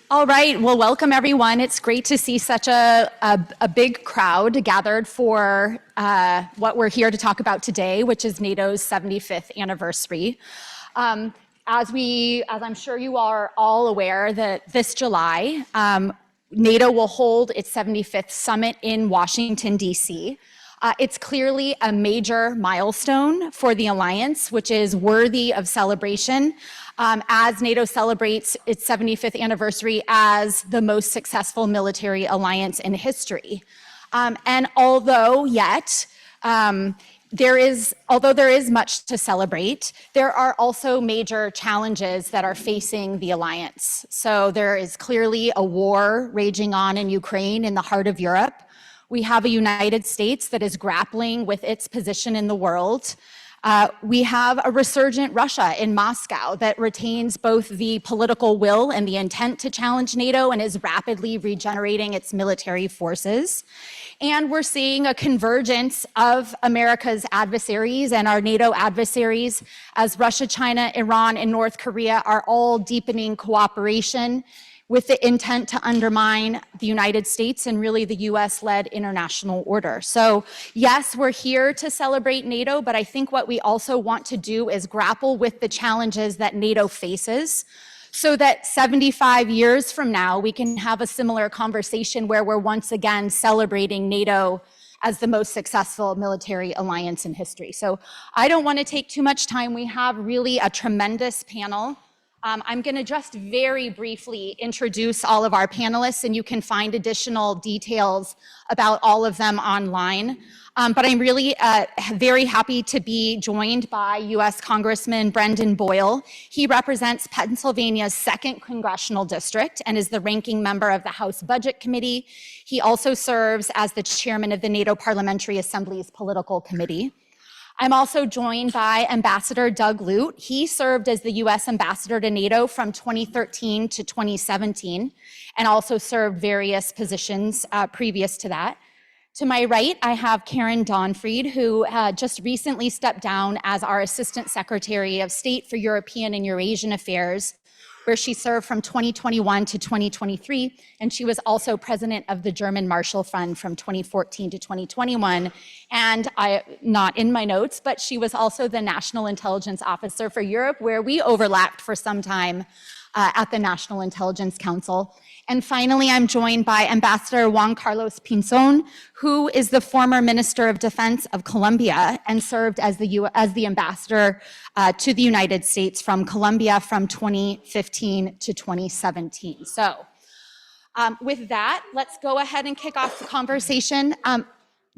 All right, well, welcome everyone. It's great to see such a big crowd gathered for what we're here to talk about today, which is NATO's 75th anniversary. As I'm sure you are all aware, that this July, NATO will hold its 75th summit in Washington, D.C. It's clearly a major milestone for the alliance, which is worthy of celebration as NATO celebrates its 75th anniversary as the most successful military alliance in history. And although there is much to celebrate, there are also major challenges that are facing the alliance. So there is clearly a war raging on in Ukraine, in the heart of Europe. We have a United States that is grappling with its position in the world. We have a resurgent Russia in Moscow that retains both the political will and the intent to challenge NATO and is rapidly regenerating its military forces. And we're seeing a convergence of America's adversaries and our NATO adversaries as Russia, China, Iran, and North Korea are all deepening cooperation with the intent to undermine the United States and really the US-led international order. So yes, we're here to celebrate NATO, but I think what we also want to do is grapple with the challenges that NATO faces so that 75 years from now, we can have a similar conversation where we're once again celebrating NATO as the most successful military alliance in history. So I don't want to take too much time. We have really a tremendous panel. I'm going to just very briefly introduce all of our panelists, and you can find additional details about all of them online. But I'm really very happy to be joined by U.S. Congressman Brendan Boyle. He represents Pennsylvania's 2nd Congressional District and is the ranking member of the House Budget Committee. He also serves as the chairman of the NATO Parliamentary Assembly's Political Committee. I'm also joined by Ambassador Doug Lute. He served as the U.S. ambassador to NATO from 2013 to 2017 and also served various positions previous to that. To my right, I have Karen Donfried, who just recently stepped down as our Assistant Secretary of State for European and Eurasian Affairs, where she served from 2021 to 2023, and she was also president of the German Marshall Fund from 2014 to 2021. And not in my notes, but she was also the National Intelligence Officer for Europe, where we overlapped for some time at the National Intelligence Council. And finally, I'm joined by Ambassador Juan Carlos Pinzon, who is the former Minister of Defense of Colombia and served as the ambassador to the United States from Colombia from 2015 to 2017. So with that, let's go ahead and kick off the conversation.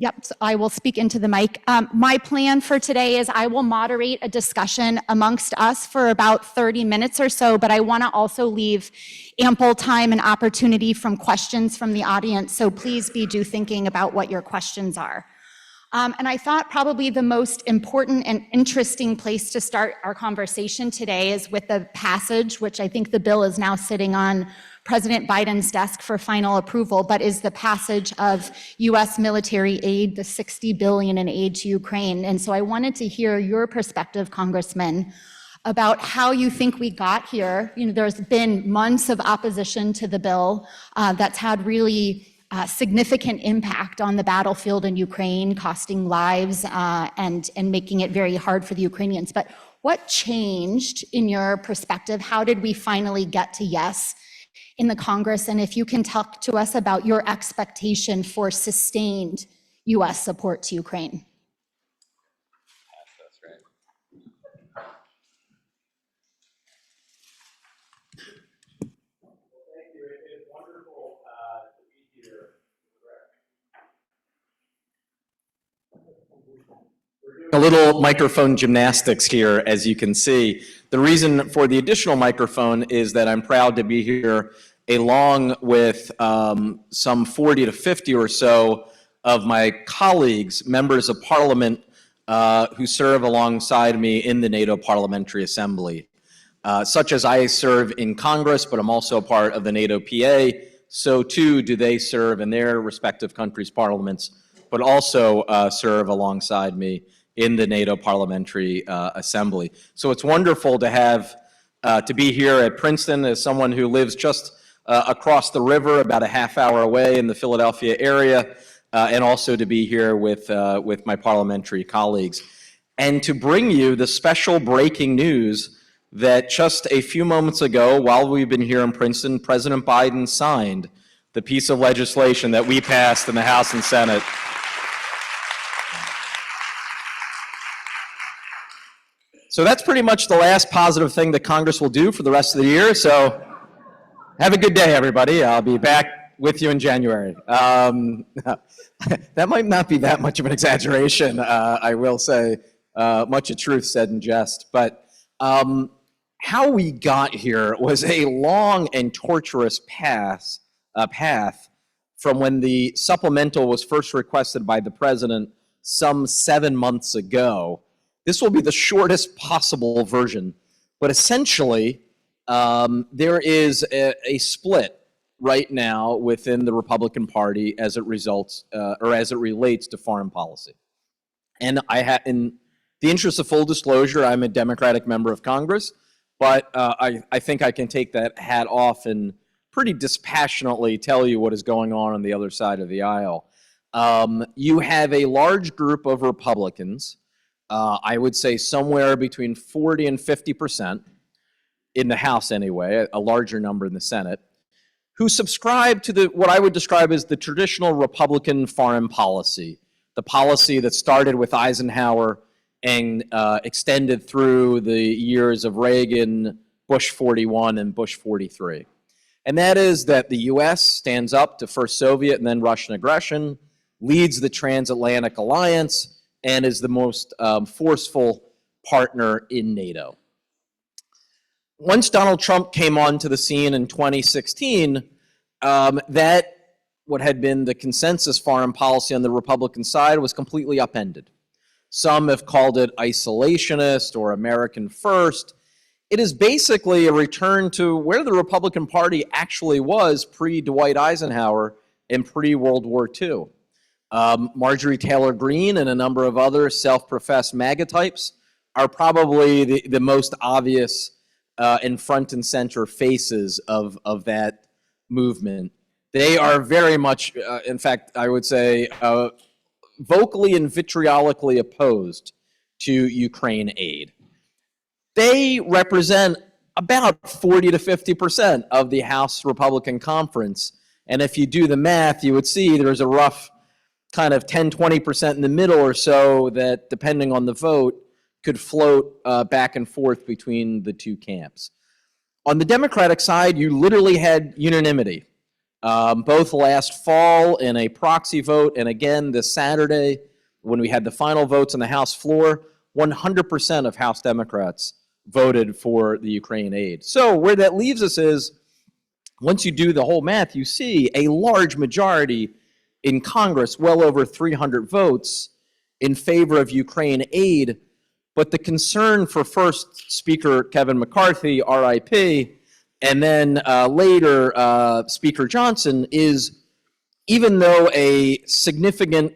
Yep, so I will speak into the mic. My plan for today is I will moderate a discussion amongst us for about 30 minutes or so, but I want to also leave ample time and opportunity from questions from the audience, so please do thinking about what your questions are. And I thought probably the most important and interesting place to start our conversation today is with the passage, which I think the bill is now sitting on President Biden's desk for final approval, but is the passage of U.S. military aid, the $60 billion in aid to Ukraine. And so I wanted to hear your perspective, Congressman, about how you think we got here. You know, there's been months of opposition to the bill that's had really significant impact on the battlefield in Ukraine, costing lives and making it very hard for the Ukrainians. But what changed in your perspective? How did we finally get to yes in the Congress? And if you can talk to us about your expectation for sustained U.S. support to Ukraine. That's right. Thank you. It is wonderful to be here. We're doing a little microphone gymnastics here, as you can see. The reason for the additional microphone is that I'm proud to be here along with some 40 to 50 or so of my colleagues, members of parliament who serve alongside me in the NATO Parliamentary Assembly. Such as I serve in Congress, but I'm also part of the NATO PA, so too do they serve in their respective countries' parliaments, but also serve alongside me in the NATO Parliamentary Assembly. So it's wonderful to have to be here at Princeton as someone who lives just across the river, about a half-hour away in the Philadelphia area, and also to be here with my parliamentary colleagues, and to bring you the special breaking news that just a few moments ago, while we've been here in Princeton, President Biden signed the piece of legislation that we passed in the House and Senate. So that's pretty much the last positive thing that Congress will do for the rest of the year. So have a good day, everybody. I'll be back with you in January. That might not be that much of an exaggeration, I will say. Much of truth said in jest. But how we got here was a long and torturous path from when the supplemental was first requested by the president some 7 months ago. This will be the shortest possible version, but essentially there is a split right now within the Republican Party as it relates to foreign policy. And in the interest of full disclosure, I'm a Democratic member of Congress, but I think I can take that hat off and pretty dispassionately tell you what is going on the other side of the aisle. You have a large group of Republicans, I would say somewhere between 40 and 50%, in the House anyway, a larger number in the Senate, who subscribe to what I would describe as the traditional Republican foreign policy, the policy that started with Eisenhower and extended through the years of Reagan, Bush 41, and Bush 43. And that is that the U.S. stands up to first Soviet and then Russian aggression, leads the transatlantic alliance, and is the most forceful partner in NATO. Once Donald Trump came onto the scene in 2016, that what had been the consensus foreign policy on the Republican side was completely upended. Some have called it isolationist or American first. It is basically a return to where the Republican Party actually was pre-Dwight Eisenhower and pre-World War II. Marjorie Taylor Greene and a number of other self-professed MAGA types are probably the most obvious and front and center faces of that movement. They are very much, in fact, I would say, vocally and vitriolically opposed to Ukraine aid. They represent about 40 to 50% of the House Republican Conference. And if you do the math, you would see there's a rough kind of 10, 20% in the middle or so that, depending on the vote, could float back and forth between the two camps. On the Democratic side, you literally had unanimity, both last fall in a proxy vote, and again this Saturday when we had the final votes on the House floor, 100% of House Democrats voted for the Ukraine aid. So where that leaves us is, once you do the whole math, you see a large majority in Congress, well over 300 votes, in favor of Ukraine aid. But the concern for first Speaker Kevin McCarthy, RIP, and then later Speaker Johnson is, even though a significant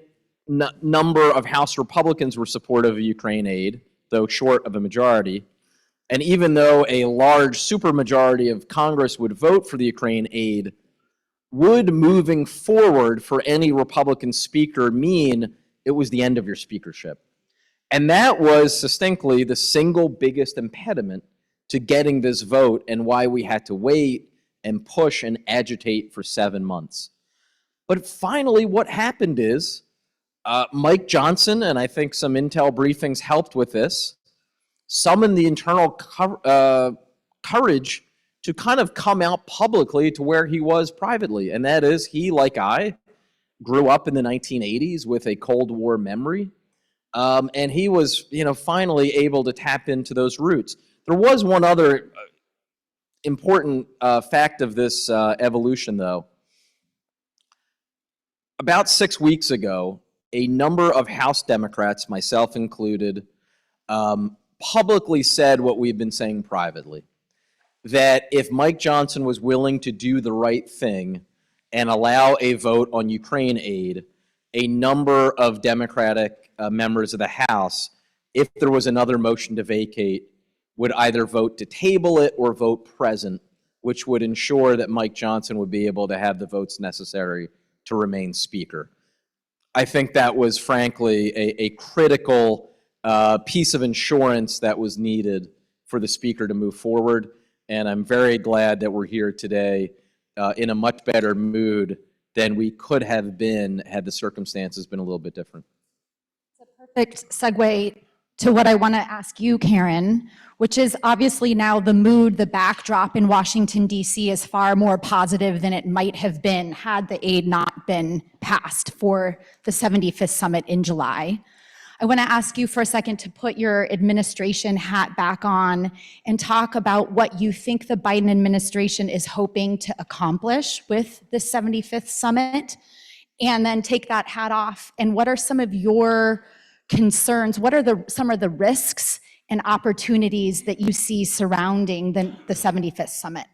number of House Republicans were supportive of Ukraine aid, though short of a majority, and even though a large supermajority of Congress would vote for the Ukraine aid, would moving forward for any Republican speaker mean it was the end of your speakership? And that was succinctly the single biggest impediment to getting this vote, and why we had to wait and push and agitate for 7 months. But finally, what happened is Mike Johnson, and I think some intel briefings helped with this, summoned the internal courage to kind of come out publicly to where he was privately. And that is, he, like I, grew up in the 1980s with a Cold War memory. And he was, finally able to tap into those roots. There was one other important fact of this evolution, though. About 6 weeks ago, a number of House Democrats, myself included, publicly said what we've been saying privately, that if Mike Johnson was willing to do the right thing and allow a vote on Ukraine aid, a number of Democratic members of the House, if there was another motion to vacate, would either vote to table it or vote present, which would ensure that Mike Johnson would be able to have the votes necessary to remain Speaker. I think that was frankly a critical piece of insurance that was needed for the Speaker to move forward, and I'm very glad that we're here today in a much better mood than we could have been had the circumstances been a little bit different. It's a perfect segue to what I want to ask you, Karen, which is obviously now the mood, the backdrop in Washington, D.C. is far more positive than it might have been had the aid not been passed for the 75th summit in July. I want to ask you for a second to put your administration hat back on and talk about what you think the Biden administration is hoping to accomplish with the 75th summit, and then take that hat off. And what are some of your concerns? What are some of the risks and opportunities that you see surrounding the 75th summit?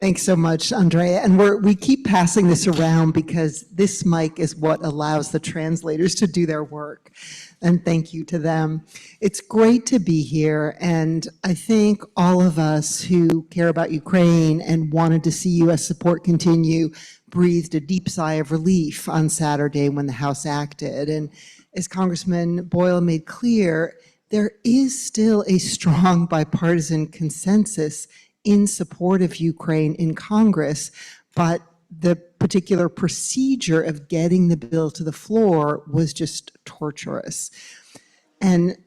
Thanks so much, Andrea. And we keep passing this around because this mic is what allows the translators to do their work. And thank you to them. It's great to be here. And I think all of us who care about Ukraine and wanted to see U.S. support continue breathed a deep sigh of relief on Saturday when the House acted. And as Congressman Boyle made clear, there is still a strong bipartisan consensus in support of Ukraine in Congress, but the particular procedure of getting the bill to the floor was just torturous. And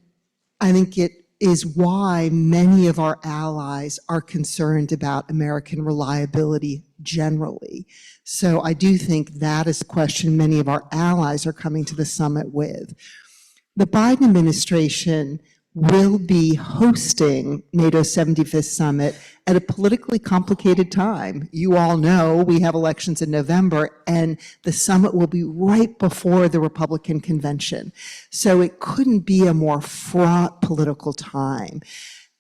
I think it is why many of our allies are concerned about American reliability generally. So I do think that is a question many of our allies are coming to the summit with. The Biden administration will be hosting NATO's 75th summit at a politically complicated time. You all know we have elections in November, and the summit will be right before the Republican convention. So it couldn't be a more fraught political time.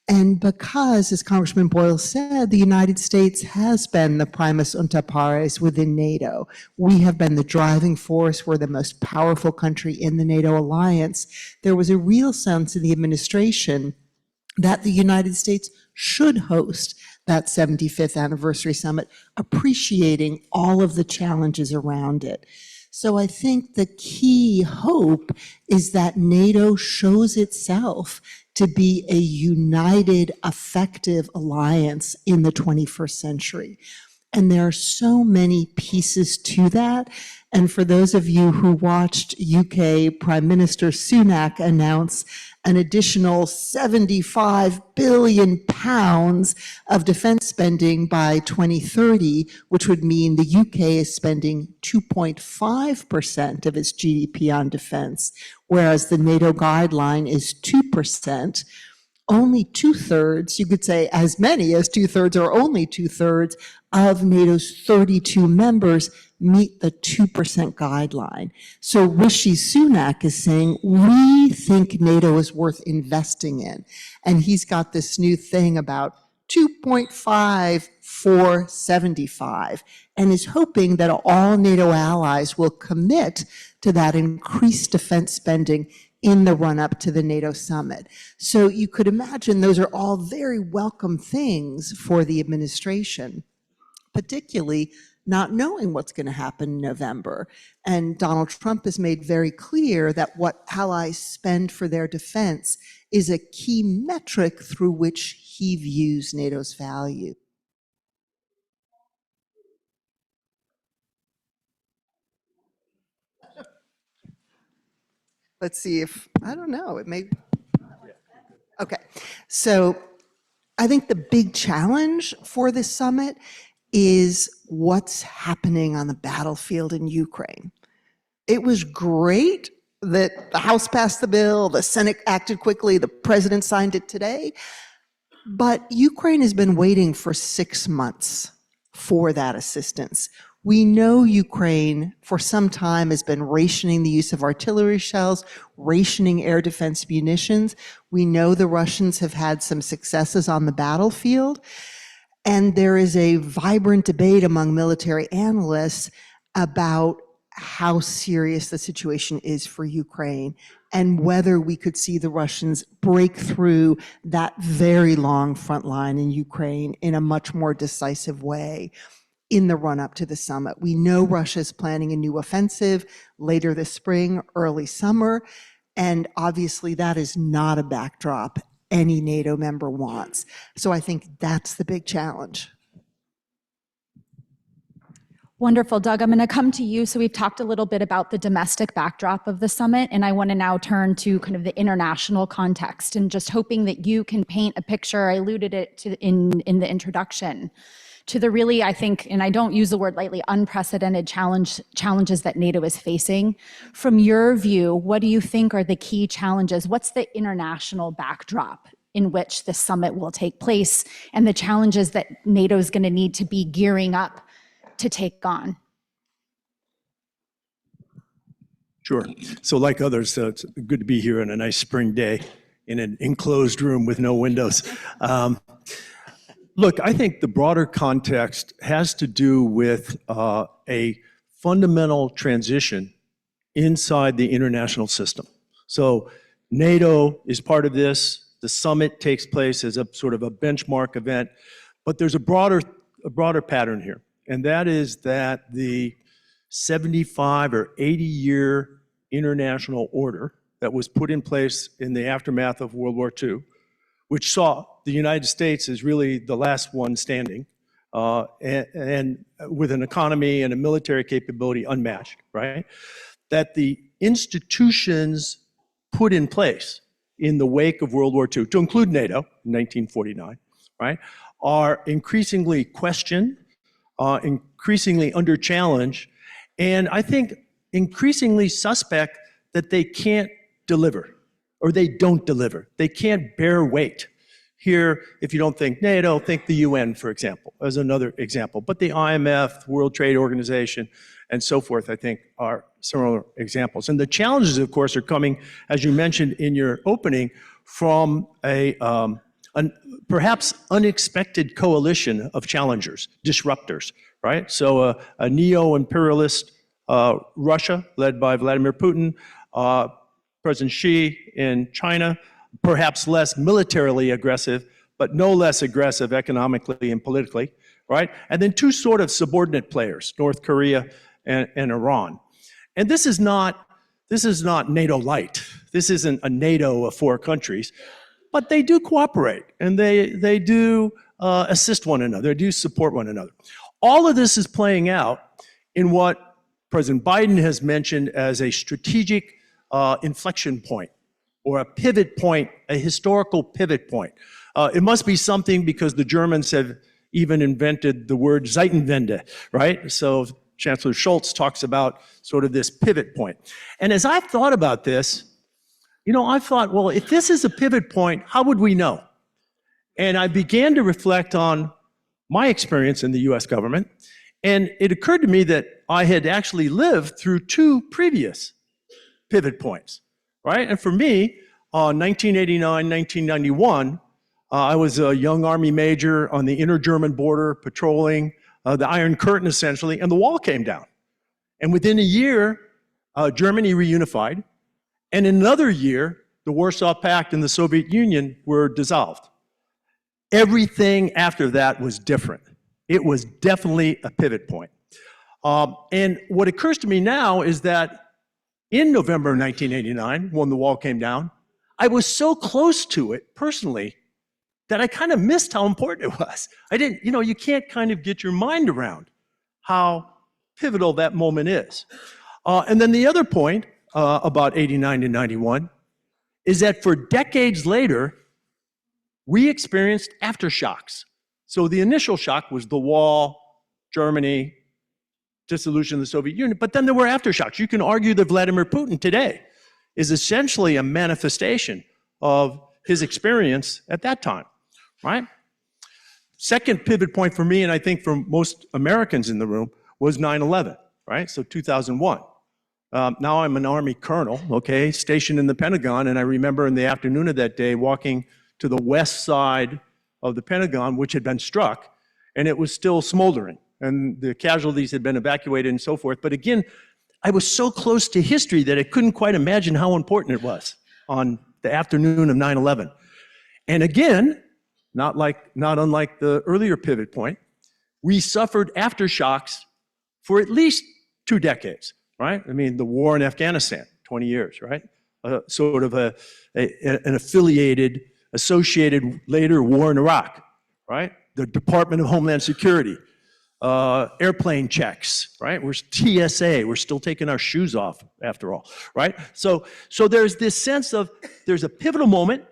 And because, as Congressman Boyle said, the United States has been the primus inter pares within NATO. We have been the driving force. We're the most powerful country in the NATO alliance. There was a real sense in the administration that the United States should host that 75th anniversary summit, appreciating all of the challenges around it. So I think the key hope is that NATO shows itself to be a united, effective alliance in the 21st century. And there are so many pieces to that. And for those of you who watched UK Prime Minister Sunak announce an additional 75 billion pounds of defense spending by 2030, which would mean the UK is spending 2.5% of its GDP on defense, whereas the NATO guideline is 2%. Only 2/3, you could say as many as 2/3 or only 2/3 of NATO's 32 members meet the 2% guideline. So Rishi Sunak is saying, we think NATO is worth investing in. And he's got this new thing about 2.5 for 75, and is hoping that all NATO allies will commit to that increased defense spending in the run-up to the NATO summit. So you could imagine those are all very welcome things for the administration, particularly not knowing what's going to happen in November. And Donald Trump has made very clear that what allies spend for their defense is a key metric through which he views NATO's value. Let's see if, I don't know, it may. Okay, so I think the big challenge for this summit is what's happening on the battlefield in Ukraine. It was great that the House passed the bill, the Senate acted quickly, the president signed it today, but Ukraine has been waiting for 6 months for that assistance. We know Ukraine for some time has been rationing the use of artillery shells, rationing air defense munitions. We know the Russians have had some successes on the battlefield. And there is a vibrant debate among military analysts about how serious the situation is for Ukraine and whether we could see the Russians break through that very long front line in Ukraine in a much more decisive way in the run-up to the summit. We know Russia's planning a new offensive later this spring, early summer, and obviously that is not a backdrop any NATO member wants. So I think that's the big challenge. Wonderful, Doug. I'm going to come to you. So we've talked a little bit about the domestic backdrop of the summit, and I want to now turn to kind of the international context and just hoping that you can paint a picture. I alluded it to in the introduction to the really, I think, and I don't use the word lightly, unprecedented challenges that NATO is facing. From your view, what do you think are the key challenges? What's the international backdrop in which the summit will take place and the challenges that NATO is going to need to be gearing up to take on? Sure. So like others, it's good to be here on a nice spring day in an enclosed room with no windows. Look, I think the broader context has to do with a fundamental transition inside the international system. So NATO is part of this. The summit takes place as a sort of a benchmark event, but there's a broader pattern here. And that is that the 75 or 80-year international order that was put in place in the aftermath of World War II, which saw the United States as really the last one standing, and with an economy and a military capability unmatched, right? That the institutions put in place in the wake of World War II, to include NATO in 1949, right, are increasingly questioned, increasingly under challenge, and I think increasingly suspect that they can't deliver, or they don't deliver. They can't bear weight. Here, if you don't think NATO, think the UN, for example, as another example. But the IMF, World Trade Organization, and so forth, I think, are similar examples. And the challenges, of course, are coming, as you mentioned in your opening, from a perhaps unexpected coalition of challengers, disruptors, right? So a neo-imperialist Russia, led by Vladimir Putin, President Xi in China, perhaps less militarily aggressive, but no less aggressive economically and politically, right? And then two sort of subordinate players, North Korea and Iran. And this is not NATO light. This isn't a NATO of 4 countries, but they do cooperate and they do assist one another, they do support one another. All of this is playing out in what President Biden has mentioned as a strategic inflection point, or a pivot point, a historical pivot point. It must be something because the Germans have even invented the word Zeitenwende, right? So Chancellor Scholz talks about sort of this pivot point. And as I've thought about this, I thought, well, if this is a pivot point, how would we know? And I began to reflect on my experience in the US government, and it occurred to me that I had actually lived through 2 previous pivot points, right? And for me, 1989, 1991, I was a young Army major on the inner German border, patrolling the Iron Curtain, essentially, and the wall came down. And within a year, Germany reunified, and in another year, the Warsaw Pact and the Soviet Union were dissolved. Everything after that was different. It was definitely a pivot point. And what occurs to me now is that in November 1989, when the wall came down, I was so close to it personally that I kind of missed how important it was. I didn't, you can't kind of get your mind around how pivotal that moment is. And then the other point about 89 to 91 is that for decades later, we experienced aftershocks. So the initial shock was the wall, Germany, dissolution of the Soviet Union, but then there were aftershocks. You can argue that Vladimir Putin today is essentially a manifestation of his experience at that time, right? Second pivot point for me, and I think for most Americans in the room, was 9/11, right? So 2001. Now I'm an Army colonel, okay, stationed in the Pentagon, and I remember in the afternoon of that day walking to the west side of the Pentagon, which had been struck, and it was still smoldering, and the casualties had been evacuated and so forth. But again, I was so close to history that I couldn't quite imagine how important it was on the afternoon of 9/11. And again, not unlike the earlier pivot point, we suffered aftershocks for at least 2 decades, right? I mean, the war in Afghanistan, 20 years, right? Sort of an associated later war in Iraq, right? The Department of Homeland Security, airplane checks, right? We're TSA, we're still taking our shoes off after all, right? So there's this sense of, there's a pivotal moment.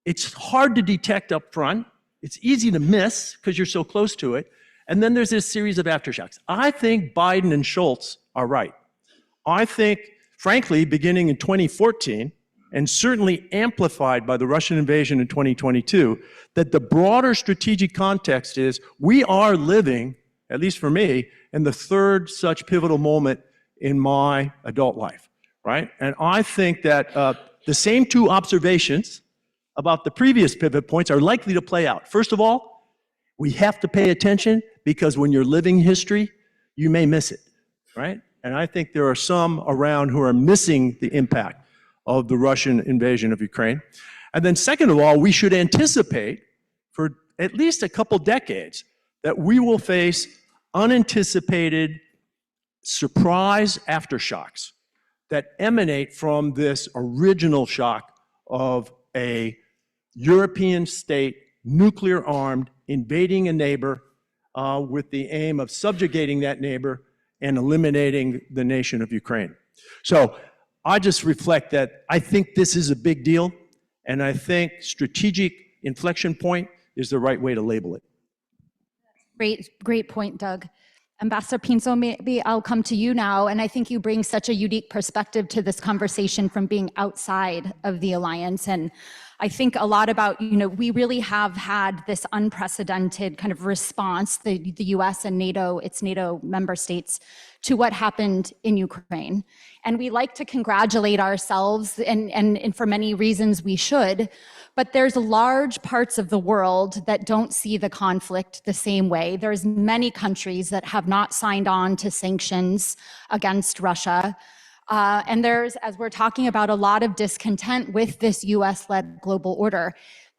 It's hard to detect up front. It's easy to miss because you're so close to it. And then there's this series of aftershocks. I think Biden and Schultz are right. I think, frankly, beginning in 2014, and certainly amplified by the Russian invasion in 2022, that the broader strategic context is we are living, at least for me, in the third such pivotal moment in my adult life, right? And I think that the same 2 observations about the previous pivot points are likely to play out. First of all, we have to pay attention because when you're living history, you may miss it, right? And I think there are some around who are missing the impact of the Russian invasion of Ukraine. And then second of all, we should anticipate for at least a couple decades that we will face unanticipated surprise aftershocks that emanate from this original shock of a European state, nuclear armed, invading a neighbor with the aim of subjugating that neighbor and eliminating the nation of Ukraine. So I just reflect that I think this is a big deal, and I think strategic inflection point is the right way to label it. Great point, Doug. Ambassador Pinto, maybe I'll come to you now, and I think you bring such a unique perspective to this conversation from being outside of the alliance. And I think a lot about, we really have had this unprecedented kind of response, the US and NATO, its NATO member states, to what happened in Ukraine. And we like to congratulate ourselves, and for many reasons we should, but there's large parts of the world that don't see the conflict the same way. There's many countries that have not signed on to sanctions against Russia. And there's, as we're talking about, a lot of discontent with this US-led global order.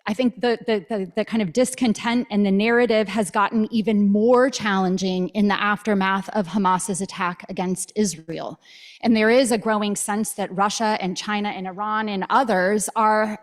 I think the kind of discontent and the narrative has gotten even more challenging in the aftermath of Hamas's attack against Israel. And there is a growing sense that Russia and China and Iran and others are,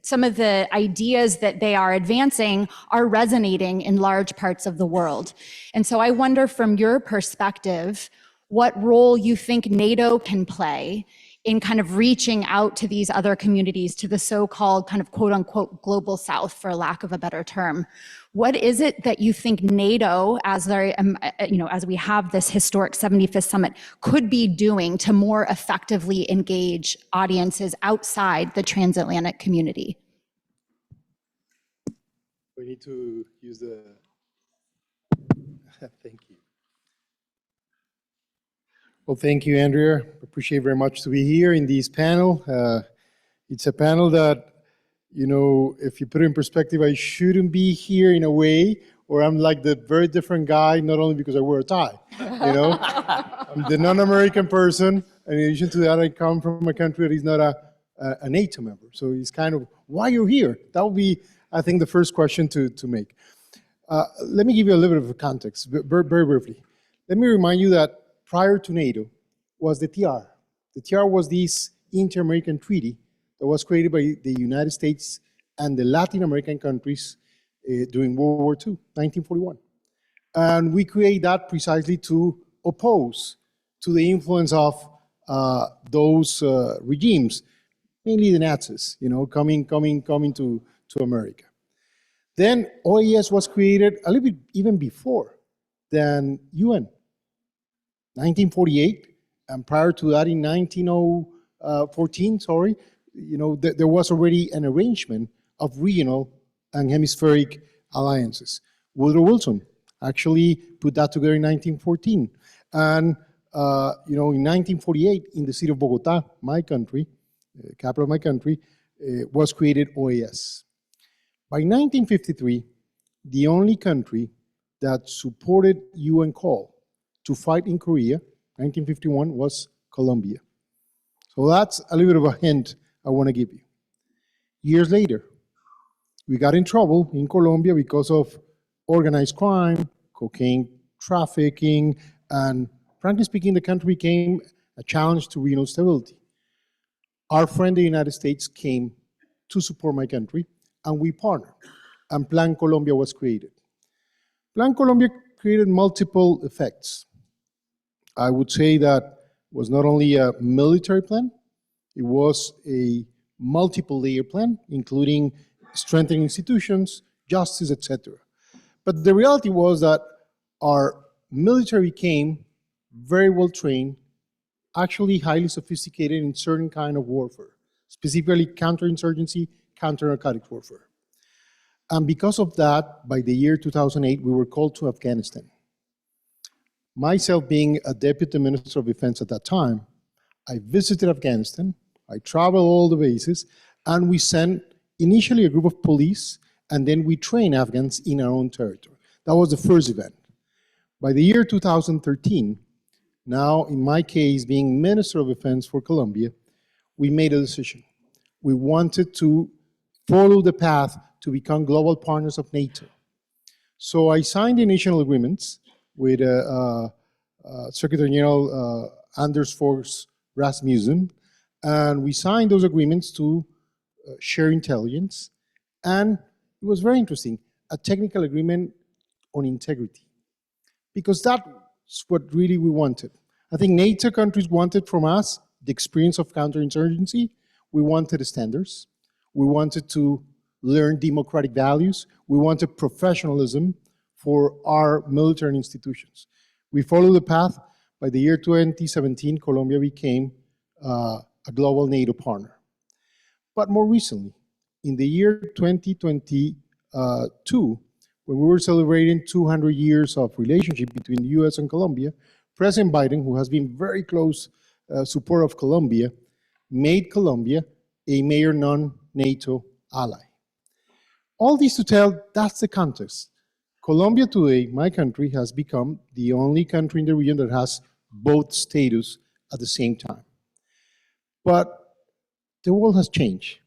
some of the ideas that they are advancing are resonating in large parts of the world. And so I wonder, from your perspective, what role you think NATO can play in kind of reaching out to these other communities, to the so-called kind of quote unquote global South, for lack of a better term. What is it that you think NATO, as we have this historic 75th summit, could be doing to more effectively engage audiences outside the transatlantic community? We need to use the, thank you. Well, thank you, Andrea. Appreciate very much to be here in this panel. It's a panel that, if you put it in perspective, I shouldn't be here in a way, or I'm like the very different guy, not only because I wear a tie, I'm the non-American person, and in addition to that, I come from a country that is not a NATO member. So it's kind of, why you're here? That would be, I think, the first question to make. Let me give you a little bit of context, very briefly. Let me remind you that prior to NATO was the TR. The TR was this inter-American treaty that was created by the United States and the Latin American countries during World War II, 1941. And we created that precisely to oppose to the influence of those regimes, mainly the Nazis, coming to America. Then OAS was created a little bit even before than UN. 1948, and prior to that in 1914, there was already an arrangement of regional and hemispheric alliances. Woodrow Wilson actually put that together in 1914. And, in 1948, in the city of Bogota, my country, capital of my country, was created OAS. By 1953, the only country that supported UN call to fight in Korea 1951, was Colombia. So that's a little bit of a hint I want to give you. Years later, we got in trouble in Colombia because of organized crime, cocaine trafficking, and frankly speaking, the country became a challenge to regional stability. Our friend, the United States, came to support my country, and we partnered, and Plan Colombia was created. Plan Colombia created multiple effects. I would say that was not only a military plan, it was a multiple layer plan, including strengthening institutions, justice, etc. But the reality was that our military came very well trained, actually highly sophisticated in certain kind of warfare, specifically counterinsurgency, counter-narcotics warfare. And because of that, by the year 2008, we were called to Afghanistan. Myself being a deputy minister of defense at that time, I visited Afghanistan, I traveled all the bases, and we sent initially a group of police, and then we trained Afghans in our own territory. That was the first event. By the year 2013, now in my case, being Minister of Defense for Colombia, we made a decision. We wanted to follow the path to become global partners of NATO. So I signed the initial agreements with Secretary General Anders Fogh Rasmussen, and we signed those agreements to share intelligence, and it was very interesting, a technical agreement on integrity, because that's what really we wanted. I think NATO countries wanted from us the experience of counterinsurgency. We wanted the standards. We wanted to learn democratic values. We wanted professionalism for our military institutions. We followed the path. By the year 2017, Colombia became a global NATO partner. But more recently, in the year 2022, when we were celebrating 200 years of relationship between the US and Colombia, President Biden, who has been very close supporter of Colombia, made Colombia a major non-NATO ally. All this to tell, that's the context. Colombia today, my country, has become the only country in the region that has both status at the same time. But the world has changed.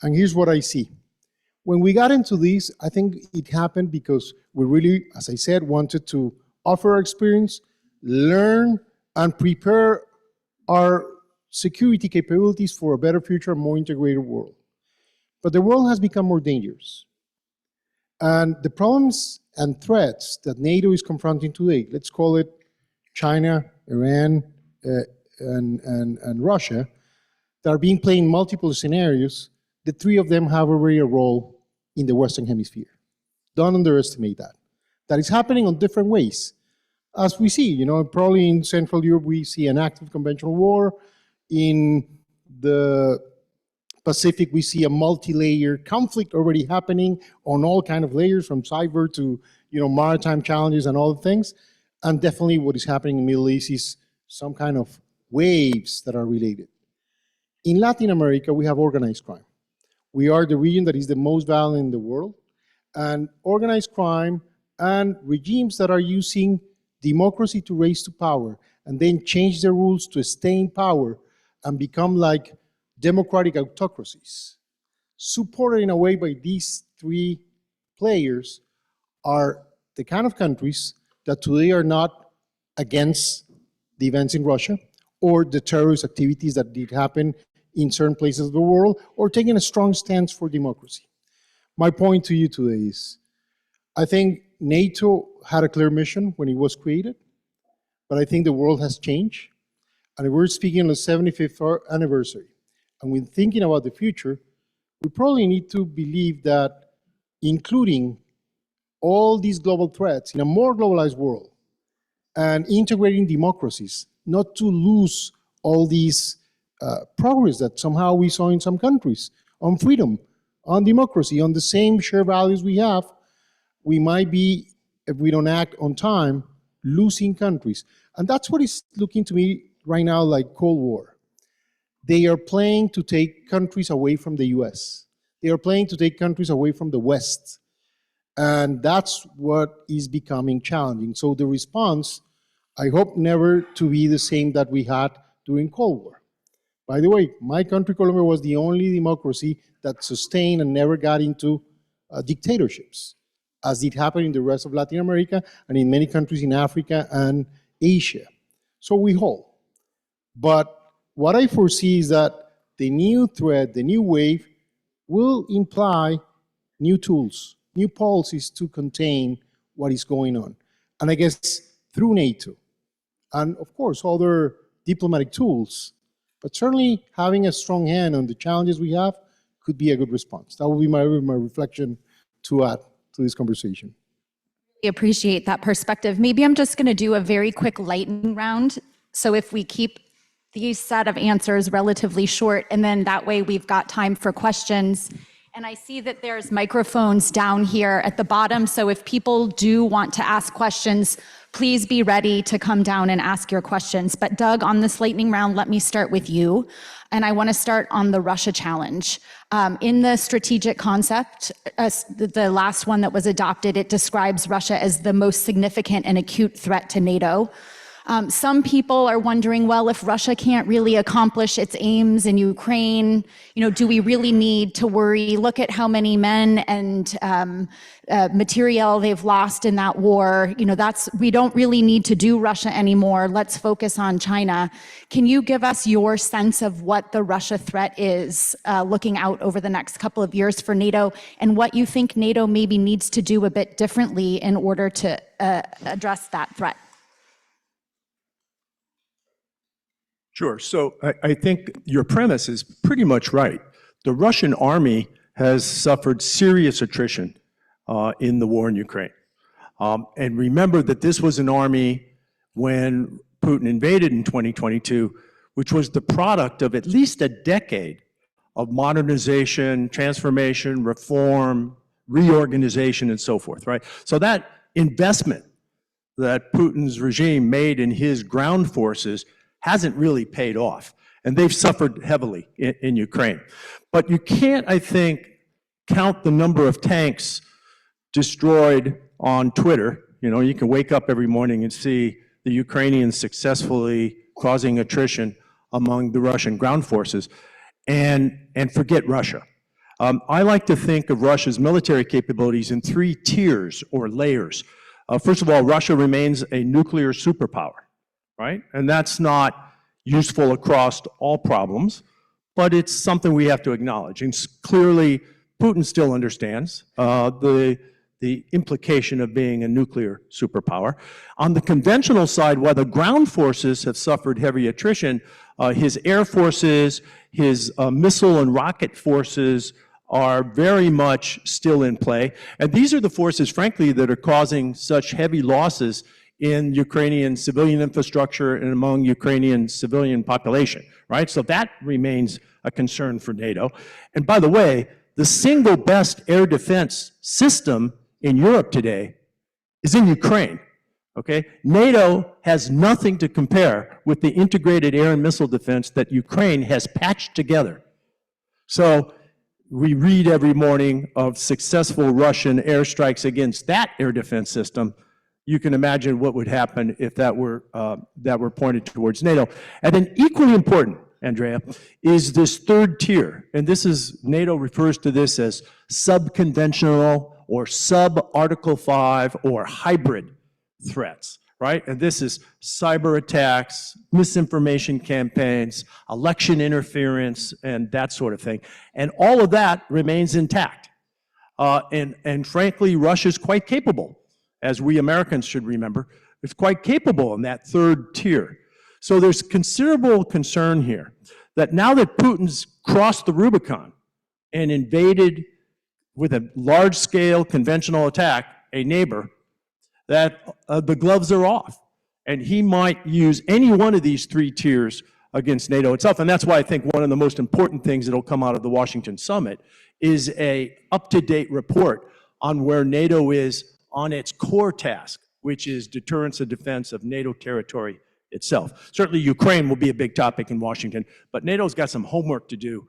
And here's what I see. When we got into this, I think it happened because we really, as I said, wanted to offer our experience, learn, and prepare our security capabilities for a better future, a more integrated world. But the world has become more dangerous. And the problems and threats that NATO is confronting today, let's call it China, Iran, and Russia, that are being played in multiple scenarios, the three of them have already a role in the Western Hemisphere. Don't underestimate that. That is happening on different ways. As we see, probably in Central Europe, we see an active conventional war. In the Pacific, we see a multi-layer conflict already happening on all kinds of layers, from cyber to maritime challenges and all the things. And definitely what is happening in the Middle East is some kind of waves that are related. In Latin America, we have organized crime. We are the region that is the most violent in the world. And organized crime and regimes that are using democracy to raise to power and then change the rules to stay in power and become like democratic autocracies, supported in a way by these three players, are the kind of countries that today are not against the events in Russia or the terrorist activities that did happen in certain places of the world, or taking a strong stance for democracy. My point to you today is, I think NATO had a clear mission when it was created, but I think the world has changed. And we're speaking on the 75th anniversary. And when thinking about the future, we probably need to believe that including all these global threats in a more globalized world and integrating democracies, not to lose all these progress that somehow we saw in some countries on freedom, on democracy, on the same shared values we have, we might be, if we don't act on time, losing countries. And that's what is looking to me right now like Cold War. They are playing to take countries away from the US. They are playing to take countries away from the West. And that's what is becoming challenging. So the response, I hope never to be the same that we had during Cold War. By the way, my country, Colombia, was the only democracy that sustained and never got into dictatorships, as it happened in the rest of Latin America and in many countries in Africa and Asia. So we hope. But what I foresee is that the new threat, the new wave, will imply new tools, new policies to contain what is going on. And I guess through NATO, and of course other diplomatic tools, but certainly having a strong hand on the challenges we have could be a good response. That will be my reflection to add to this conversation. I appreciate that perspective. Maybe I'm just going to do a very quick lightning round. So if we keep these set of answers relatively short, and then that way we've got time for questions. And I see that there's microphones down here at the bottom. So if people do want to ask questions, please be ready to come down and ask your questions. But Doug, on this lightning round, let me start with you. And I want to start on the Russia challenge. In the strategic concept, the last one that was adopted, it describes Russia as the most significant and acute threat to NATO. Some people are wondering, well, if Russia can't really accomplish its aims in Ukraine, do we really need to worry? Look at how many men and material they've lost in that war. We don't really need to do Russia anymore. Let's focus on China. Can you give us your sense of what the Russia threat is looking out over the next couple of years for NATO, and what you think NATO maybe needs to do a bit differently in order to address that threat? Sure. So I think your premise is pretty much right. The Russian army has suffered serious attrition in the war in Ukraine. And remember that this was an army when Putin invaded in 2022, which was the product of at least a decade of modernization, transformation, reform, reorganization, and so forth, right? So that investment that Putin's regime made in his ground forces hasn't really paid off. And they've suffered heavily in Ukraine. But you can't, I think, count the number of tanks destroyed on Twitter. You can wake up every morning and see the Ukrainians successfully causing attrition among the Russian ground forces and forget Russia. I like to think of Russia's military capabilities in 3 tiers or layers. First of all, Russia remains a nuclear superpower. Right? And that's not useful across all problems, but it's something we have to acknowledge. And clearly, Putin still understands the implication of being a nuclear superpower. On the conventional side, while the ground forces have suffered heavy attrition, his air forces, his missile and rocket forces are very much still in play. And these are the forces, frankly, that are causing such heavy losses in Ukrainian civilian infrastructure and among Ukrainian civilian population, right? So that remains a concern for NATO. And by the way, the single best air defense system in Europe today is in Ukraine, okay? NATO has nothing to compare with the integrated air and missile defense that Ukraine has patched together. So we read every morning of successful Russian airstrikes against that air defense system. You can imagine what would happen if that were pointed towards NATO. And then equally important, Andrea, is this third tier. And NATO refers to this as sub-conventional or sub-Article 5 or hybrid threats, right? And this is cyber attacks, misinformation campaigns, election interference, and that sort of thing. And all of that remains intact. And frankly, Russia's quite capable, as we Americans should remember. It's quite capable in that third tier. So there's considerable concern here that now that Putin's crossed the Rubicon and invaded with a large-scale conventional attack a neighbor, that the gloves are off. And he might use any one of these 3 tiers against NATO itself. And that's why I think one of the most important things that will come out of the Washington summit is a up-to-date report on where NATO is on its core task, which is deterrence and defense of NATO territory itself. Certainly Ukraine will be a big topic in Washington, but NATO's got some homework to do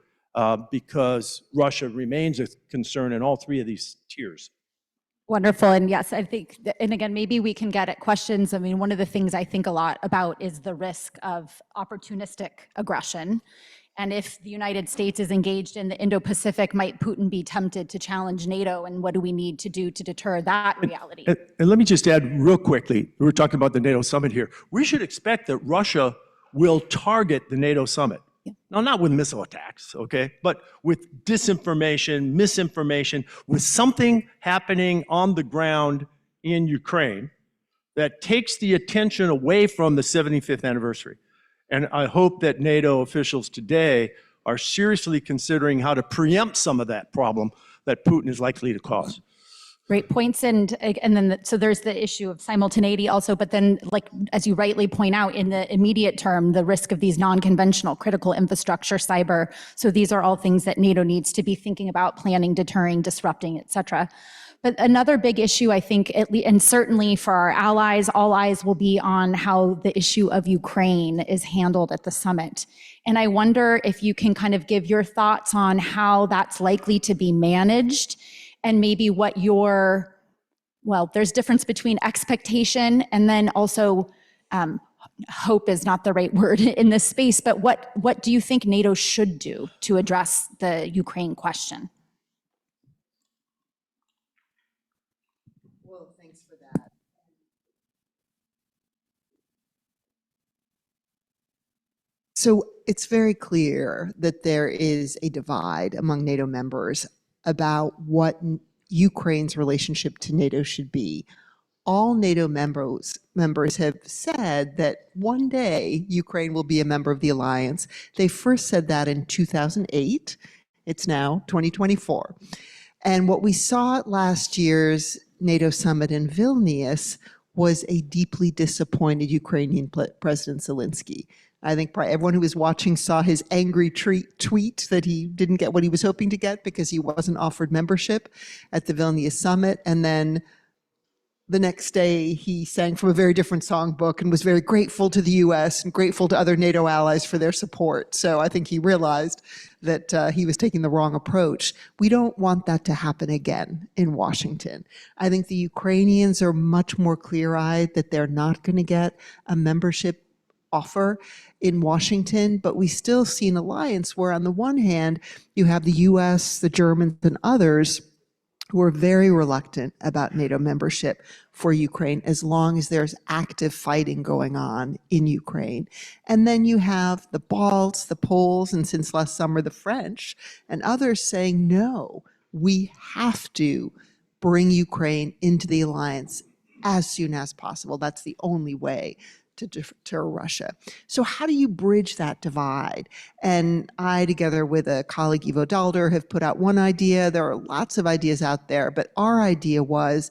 because Russia remains a concern in all 3 of these tiers. Wonderful. And yes, I think, and again, maybe we can get at questions. I mean, one of the things I think a lot about is the risk of opportunistic aggression. And if the United States is engaged in the Indo-Pacific, might Putin be tempted to challenge NATO? And what do we need to do to deter that reality? And let me just add real quickly, we were talking about the NATO summit here. We should expect that Russia will target the NATO summit. Now, not with missile attacks, okay, but with disinformation, misinformation, with something happening on the ground in Ukraine that takes the attention away from the 75th anniversary. And I hope that NATO officials today are seriously considering how to preempt some of that problem that Putin is likely to cause. Great points. And then, so there's the issue of simultaneity also, but then, like, as you rightly point out, in the immediate term, the risk of these non-conventional critical infrastructure, cyber. So these are all things that NATO needs to be thinking about, planning, deterring, disrupting, et cetera. But another big issue, I think, and certainly for our allies, all eyes will be on how the issue of Ukraine is handled at the summit. And I wonder if you can kind of give your thoughts on how that's likely to be managed, and maybe what your, well, there's difference between expectation and then also hope is not the right word in this space, but what do you think NATO should do to address the Ukraine question? Well, thanks for that. So it's very clear that there is a divide among NATO members about what Ukraine's relationship to NATO should be. All NATO members have said that one day Ukraine will be a member of the alliance. They first said that in 2008. It's now 2024. And what we saw at last year's NATO summit in Vilnius was a deeply disappointed Ukrainian President Zelensky. I think probably everyone who was watching saw his angry tweet that he didn't get what he was hoping to get because he wasn't offered membership at the Vilnius summit. And then the next day he sang from a very different songbook and was very grateful to the US and grateful to other NATO allies for their support. So I think he realized that he was taking the wrong approach. We don't want that to happen again in Washington. I think the Ukrainians are much more clear-eyed that they're not going to get a membership offer in Washington, but we still see an alliance where on the one hand, you have the US, the Germans, and others who are very reluctant about NATO membership for Ukraine as long as there's active fighting going on in Ukraine. And then you have the Balts, the Poles, and since last summer, the French, and others saying, no, we have to bring Ukraine into the alliance as soon as possible. That's the only way to deter Russia. So how do you bridge that divide? And I, together with a colleague, Ivo Dalder, have put out one idea. There are lots of ideas out there, but our idea was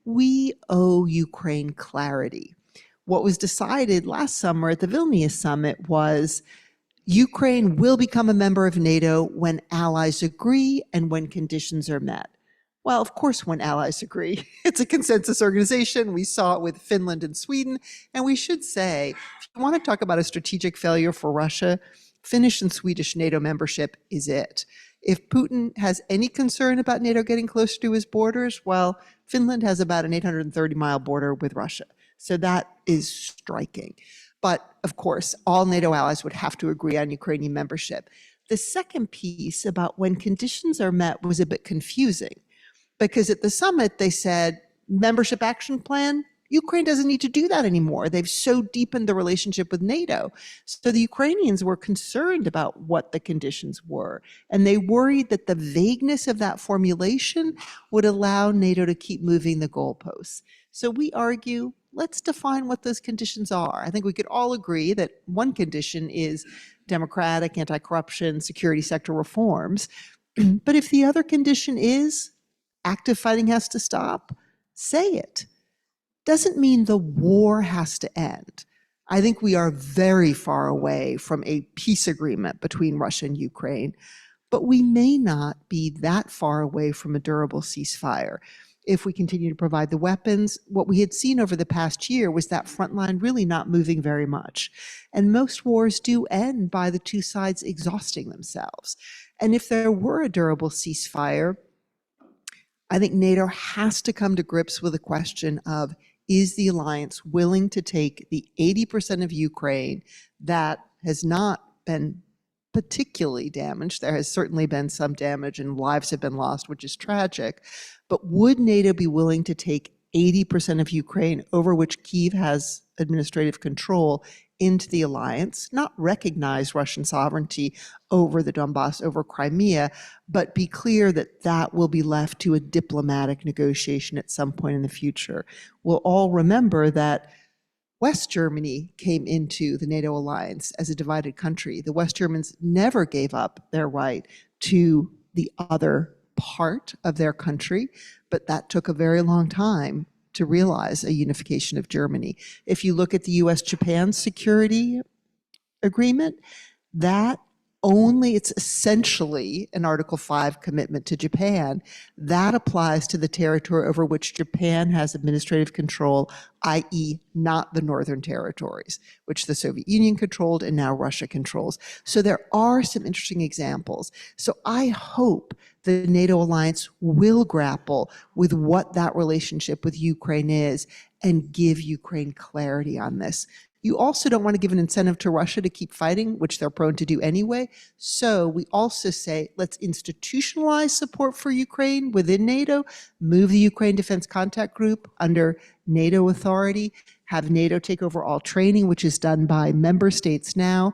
we owe Ukraine clarity. What was decided last summer at the Vilnius summit was Ukraine will become a member of NATO when allies agree and when conditions are met. Well, of course, when allies agree. It's a consensus organization. We saw it with Finland and Sweden. And we should say, if you want to talk about a strategic failure for Russia, Finnish and Swedish NATO membership is it. If Putin has any concern about NATO getting closer to his borders, well, Finland has about an 830-mile border with Russia. So that is striking. But of course, all NATO allies would have to agree on Ukrainian membership. The second piece about when conditions are met was a bit confusing. Because at the summit, they said, membership action plan, Ukraine doesn't need to do that anymore. They've so deepened the relationship with NATO. So the Ukrainians were concerned about what the conditions were. And they worried that the vagueness of that formulation would allow NATO to keep moving the goalposts. So we argue, let's define what those conditions are. I think we could all agree that one condition is democratic, anti-corruption, security sector reforms. But if the other condition is active fighting has to stop, say it. Doesn't mean the war has to end. I think we are very far away from a peace agreement between Russia and Ukraine, but we may not be that far away from a durable ceasefire. If we continue to provide the weapons, what we had seen over the past year was that front line really not moving very much. And most wars do end by the two sides exhausting themselves. And if there were a durable ceasefire, I think NATO has to come to grips with the question of, is the alliance willing to take the 80% of Ukraine that has not been particularly damaged? There has certainly been some damage and lives have been lost, which is tragic. But would NATO be willing to take 80% of Ukraine, over which Kyiv has administrative control, into the alliance, not recognize Russian sovereignty over the Donbass, over Crimea, but be clear that that will be left to a diplomatic negotiation at some point in the future? We'll all remember that West Germany came into the NATO alliance as a divided country. The West Germans never gave up their right to the other part of their country, but that took a very long time to realize a unification of Germany. If you look at the US-Japan security agreement, that only, it's essentially an Article 5 commitment to Japan. That applies to the territory over which Japan has administrative control, i.e. not the northern territories, which the Soviet Union controlled and now Russia controls. So there are some interesting examples. So I hope the NATO alliance will grapple with what that relationship with Ukraine is and give Ukraine clarity on this. You also don't want to give an incentive to Russia to keep fighting, which they're prone to do anyway. So we also say, let's institutionalize support for Ukraine within NATO, move the Ukraine Defense Contact Group under NATO authority, have NATO take over all training, which is done by member states now,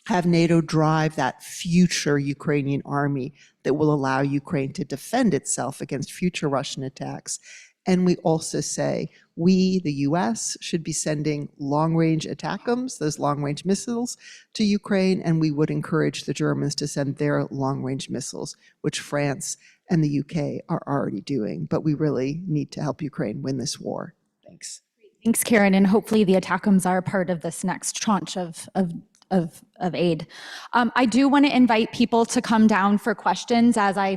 have NATO drive that future Ukrainian army that will allow Ukraine to defend itself against future Russian attacks. And we also say, we, the US, should be sending long-range ATACMS, those long-range missiles, to Ukraine, and we would encourage the Germans to send their long-range missiles, which France and the UK are already doing. But we really need to help Ukraine win this war. Thanks. Thanks, Karen, and hopefully the ATACMS are part of this next tranche of aid. I do want to invite people to come down for questions as I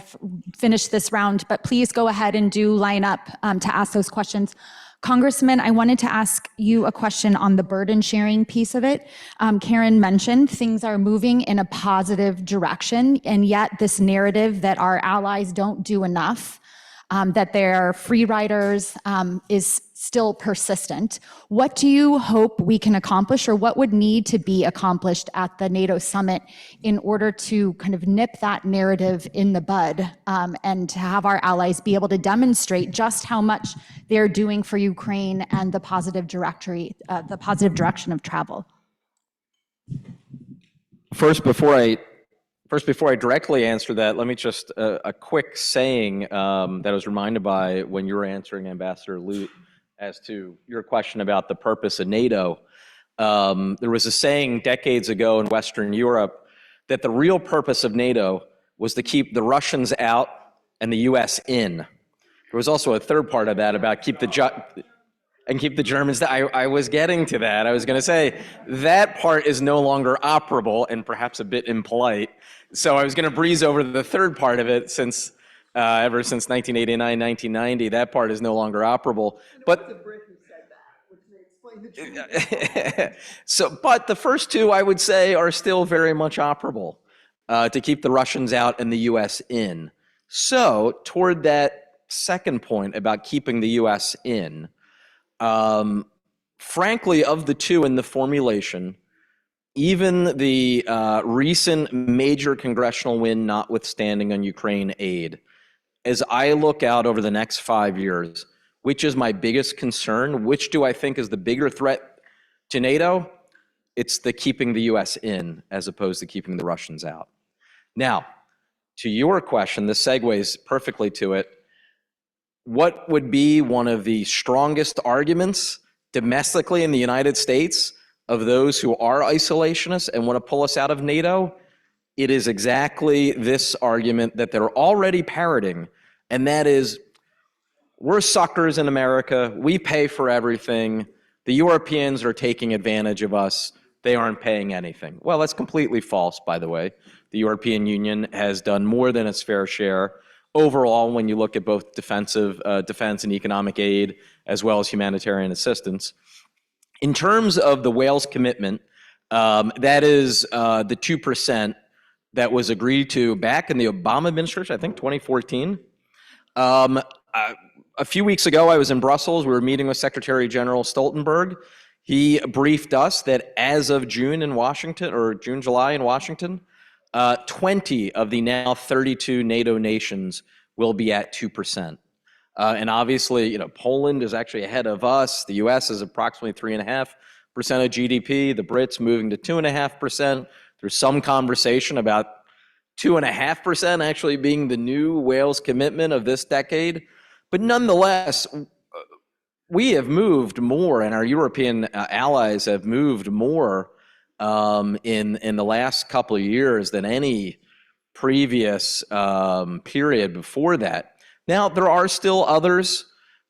finish this round, but please go ahead and do line up to ask those questions. Congressman, I wanted to ask you a question on the burden sharing piece of it. Karen mentioned things are moving in a positive direction, and yet this narrative that our allies don't do enough, that they're free riders, is still persistent. What do you hope we can accomplish, or what would need to be accomplished at the NATO summit in order to kind of nip that narrative in the bud, and to have our allies be able to demonstrate just how much they're doing for Ukraine and the positive direction of travel? First, before I directly answer that, let me just, a quick saying that I was reminded by when you were answering Ambassador Lute as to your question about the purpose of NATO. There was a saying decades ago in Western Europe that the real purpose of NATO was to keep the Russians out and the US in. There was also a third part of that about keep the Germans. I was getting to that. I was going to say that part is no longer operable and perhaps a bit impolite. So I was going to breeze over the third part of it since ever since 1989, 1990, that part is no longer operable. But the Brit who said that, which may explain the truth. So, but the first two, I would say, are still very much operable to keep the Russians out and the U.S. in. So, toward that second point about keeping the U.S. in, frankly, of the two in the formulation, even the recent major congressional win notwithstanding on Ukraine aid, as I look out over the next 5 years, which is my biggest concern? Which do I think is the bigger threat to NATO? It's the keeping the US in as opposed to keeping the Russians out. Now, to your question, this segues perfectly to it. What would be one of the strongest arguments domestically in the United States of those who are isolationists and want to pull us out of NATO? It is exactly this argument that they're already parroting, and that is, we're suckers in America, we pay for everything, the Europeans are taking advantage of us, they aren't paying anything. Well, that's completely false, by the way. The European Union has done more than its fair share overall when you look at both defense and economic aid, as well as humanitarian assistance. In terms of the Wales commitment, that is the 2% that was agreed to back in the Obama administration, I think 2014. Um, uh, a few weeks ago, I was in Brussels. We were meeting with Secretary General Stoltenberg. He briefed us that as of June in Washington, or June, July in Washington, 20 of the now 32 NATO nations will be at 2%. And obviously, Poland is actually ahead of us. The US is approximately 3.5% of GDP. The Brits moving to 2.5%. There's some conversation about 2.5% actually being the new Wales commitment of this decade. But nonetheless, we have moved more, and our European allies have moved more in the last couple of years than any previous period before that. Now, there are still others,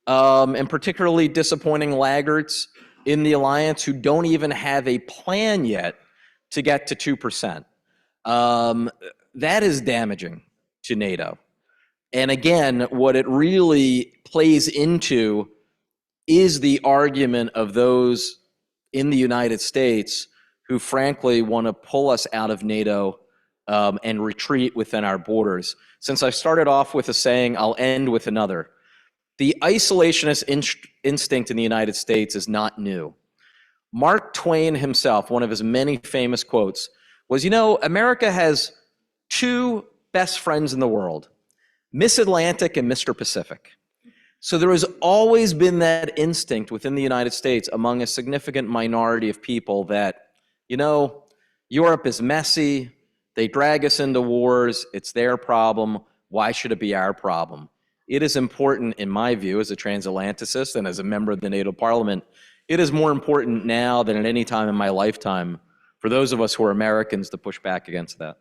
and particularly disappointing laggards in the alliance who don't even have a plan yet to get to 2%. That is damaging to NATO. And again, what it really plays into is the argument of those in the United States who frankly want to pull us out of NATO and retreat within our borders. Since I started off with a saying, I'll end with another. The isolationist instinct in the United States is not new. Mark Twain himself, one of his many famous quotes, was, America has two best friends in the world, Miss Atlantic and Mr. Pacific. So there has always been that instinct within the United States among a significant minority of people that, Europe is messy, they drag us into wars, it's their problem, why should it be our problem? It is important, in my view, as a transatlanticist and as a member of the NATO Parliament, it is more important now than at any time in my lifetime for those of us who are Americans to push back against that.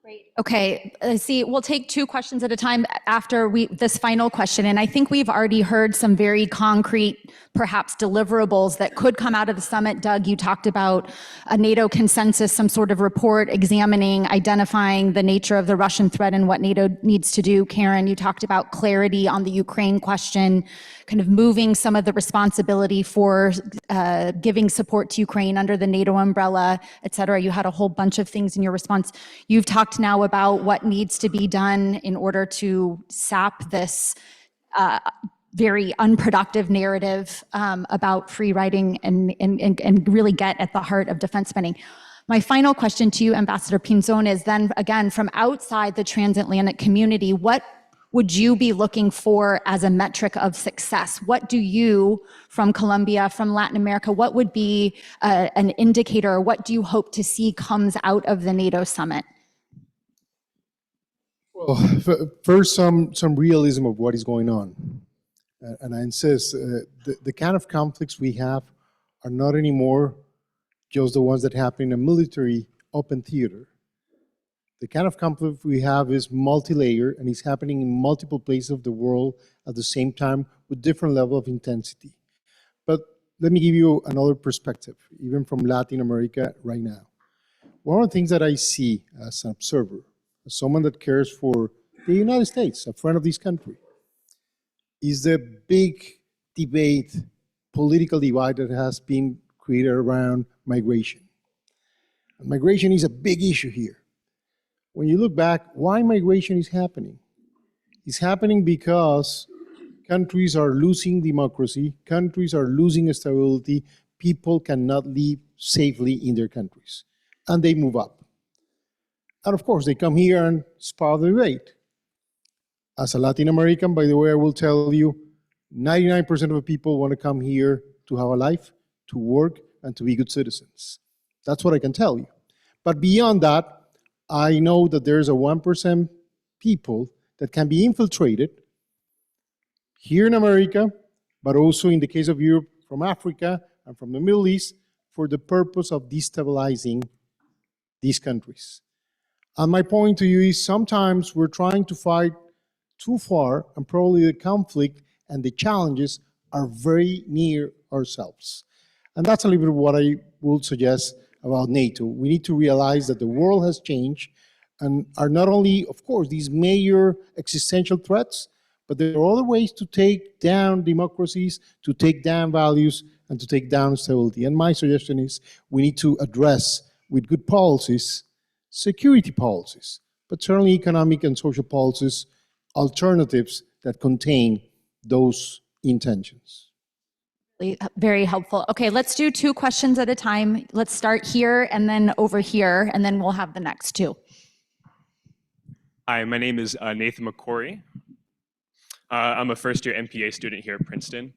Great. Okay, let's see. We'll take two questions at a time after this final question. And I think we've already heard some very concrete, perhaps deliverables that could come out of the summit. Doug, you talked about a NATO consensus, some sort of report examining, identifying the nature of the Russian threat and what NATO needs to do. Karen, you talked about clarity on the Ukraine question, kind of moving some of the responsibility for giving support to Ukraine under the NATO umbrella, et cetera. You had a whole bunch of things in your response. You've talked now about what needs to be done in order to sap this very unproductive narrative about free riding and really get at the heart of defense spending. My final question to you, Ambassador Pinzon, is then again, from outside the transatlantic community, what would you be looking for as a metric of success? What do you, from Colombia, from Latin America, what would be an indicator, or what do you hope to see comes out of the NATO summit? Well, first, some realism of what is going on. And I insist, the kind of conflicts we have are not anymore just the ones that happen in a military open theater. The kind of conflict we have is multi-layered, and it's happening in multiple places of the world at the same time with different level of intensity. But let me give you another perspective, even from Latin America right now. One of the things that I see as an observer, as someone that cares for the United States, a friend of this country, is the big debate, political divide that has been created around migration. And migration is a big issue here. When you look back, why migration is happening? It's happening because countries are losing democracy, countries are losing stability, people cannot live safely in their countries, and they move up. And of course, they come here and it's part of the debate. As a Latin American, by the way, I will tell you, 99% of the people want to come here to have a life, to work, and to be good citizens. That's what I can tell you. But beyond that, I know that there's a 1% people that can be infiltrated here in America, but also in the case of Europe, from Africa and from the Middle East, for the purpose of destabilizing these countries. And my point to you is sometimes we're trying to fight too far, and probably the conflict and the challenges are very near ourselves. And that's a little bit what I would suggest about NATO. We need to realize that the world has changed and are not only, of course, these major existential threats, but there are other ways to take down democracies, to take down values, and to take down stability. And my suggestion is we need to address, with good policies, security policies, but certainly economic and social policies alternatives that contain those intentions. Very helpful. Okay, let's do 2 questions at a time. Let's start here and then over here, and then we'll have the next 2. Hi, my name is Nathan McCory. I'm a first-year MPA student here at Princeton.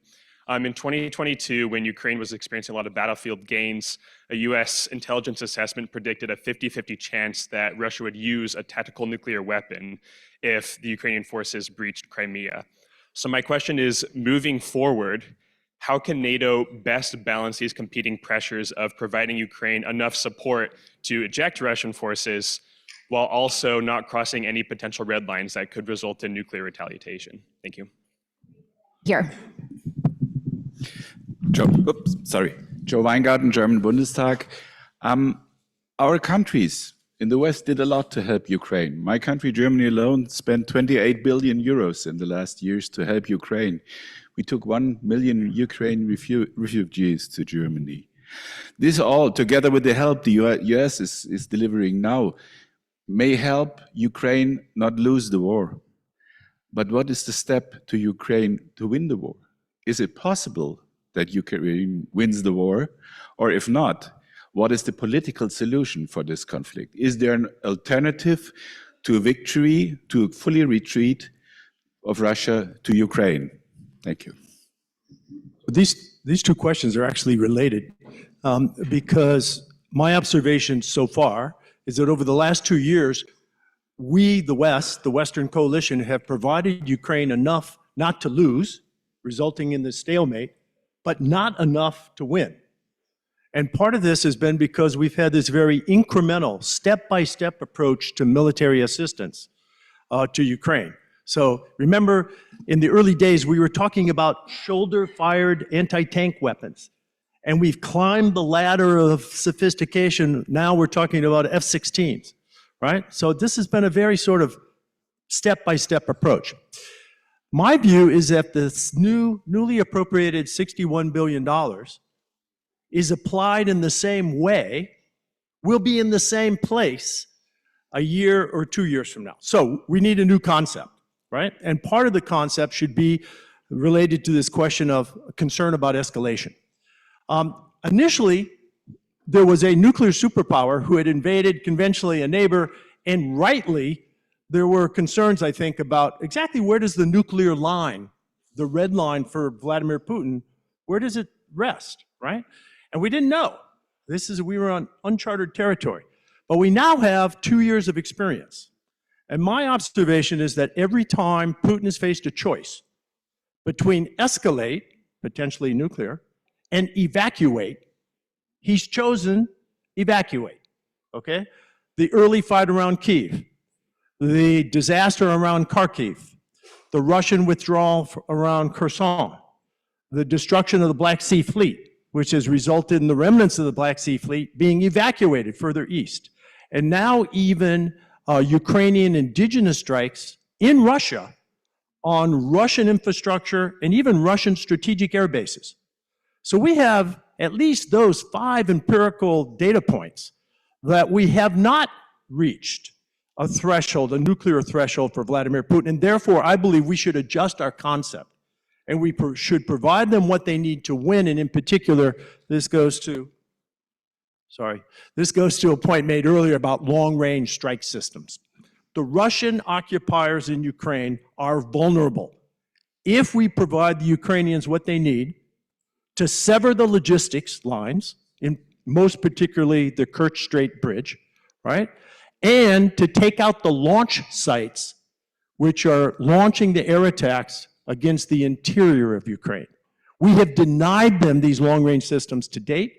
In 2022, when Ukraine was experiencing a lot of battlefield gains, a US intelligence assessment predicted a 50-50 chance that Russia would use a tactical nuclear weapon if the Ukrainian forces breached Crimea. So my question is, moving forward, how can NATO best balance these competing pressures of providing Ukraine enough support to eject Russian forces while also not crossing any potential red lines that could result in nuclear retaliation? Thank you. Here. Joe Weingarten, German Bundestag. Our countries in the West did a lot to help Ukraine. My country, Germany alone, spent 28 billion euros in the last years to help Ukraine. We took 1 million Ukrainian refugees to Germany. This all, together with the help the US is delivering now, may help Ukraine not lose the war. But what is the step to Ukraine to win the war? Is it possible that Ukraine wins the war? Or if not, what is the political solution for this conflict? Is there an alternative to a victory, to a fully retreat of Russia to Ukraine? Thank you. These 2 questions are actually related because my observation so far is that over the last 2 years, we, the West, the Western coalition, have provided Ukraine enough not to lose, resulting in this stalemate, but not enough to win. And part of this has been because we've had this very incremental, step-by-step approach to military assistance to Ukraine. So remember, in the early days, we were talking about shoulder-fired anti-tank weapons. And we've climbed the ladder of sophistication. Now we're talking about F-16s, right? So this has been a very sort of step-by-step approach. My view is that this newly appropriated $61 billion is applied in the same way, will be in the same place a year or 2 years from now. So we need a new concept, right? And part of the concept should be related to this question of concern about escalation. Initially, there was a nuclear superpower who had invaded conventionally a neighbor, and rightly, there were concerns, I think, about exactly where does the nuclear line, the red line for Vladimir Putin, where does it rest, right? And we didn't know. We were on uncharted territory. But we now have 2 years of experience. And my observation is that every time Putin has faced a choice between escalate, potentially nuclear, and evacuate, he's chosen evacuate, okay? The early fight around Kyiv, the disaster around Kharkiv, the Russian withdrawal around Kherson, the destruction of the Black Sea Fleet, which has resulted in the remnants of the Black Sea Fleet being evacuated further east. And now even Ukrainian indigenous strikes in Russia on Russian infrastructure and even Russian strategic air bases. So we have at least those 5 empirical data points that we have not reached a threshold, a nuclear threshold for Vladimir Putin, and therefore I believe we should adjust our concept, and we should provide them what they need to win, and in particular, this goes to a point made earlier about long-range strike systems. The Russian occupiers in Ukraine are vulnerable. If we provide the Ukrainians what they need to sever the logistics lines, in most particularly the Kerch Strait Bridge, right? And to take out the launch sites which are launching the air attacks against the interior of Ukraine. We have denied them these long-range systems to date,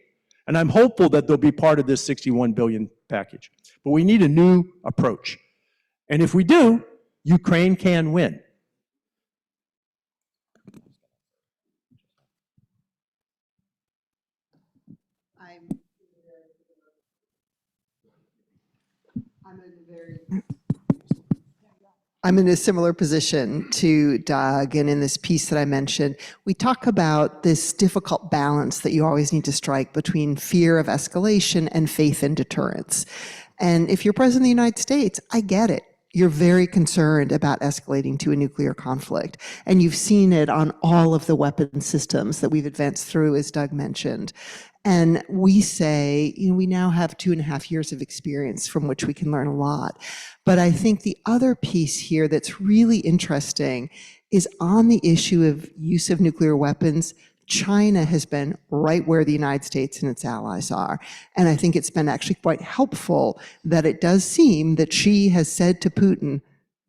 and I'm hopeful that they'll be part of this 61 billion package. But we need a new approach. And if we do, Ukraine can win. I'm in a similar position to Doug, and in this piece that I mentioned, we talk about this difficult balance that you always need to strike between fear of escalation and faith in deterrence. And if you're president of the United States, I get it. you're very concerned about escalating to a nuclear conflict. And you've seen it on all of the weapon systems that we've advanced through, as Doug mentioned. And we say, we now have 2.5 years of experience from which we can learn a lot. But I think the other piece here that's really interesting is on the issue of use of nuclear weapons. China has been right where the United States and its allies are. And I think it's been actually quite helpful that it does seem that Xi has said to Putin,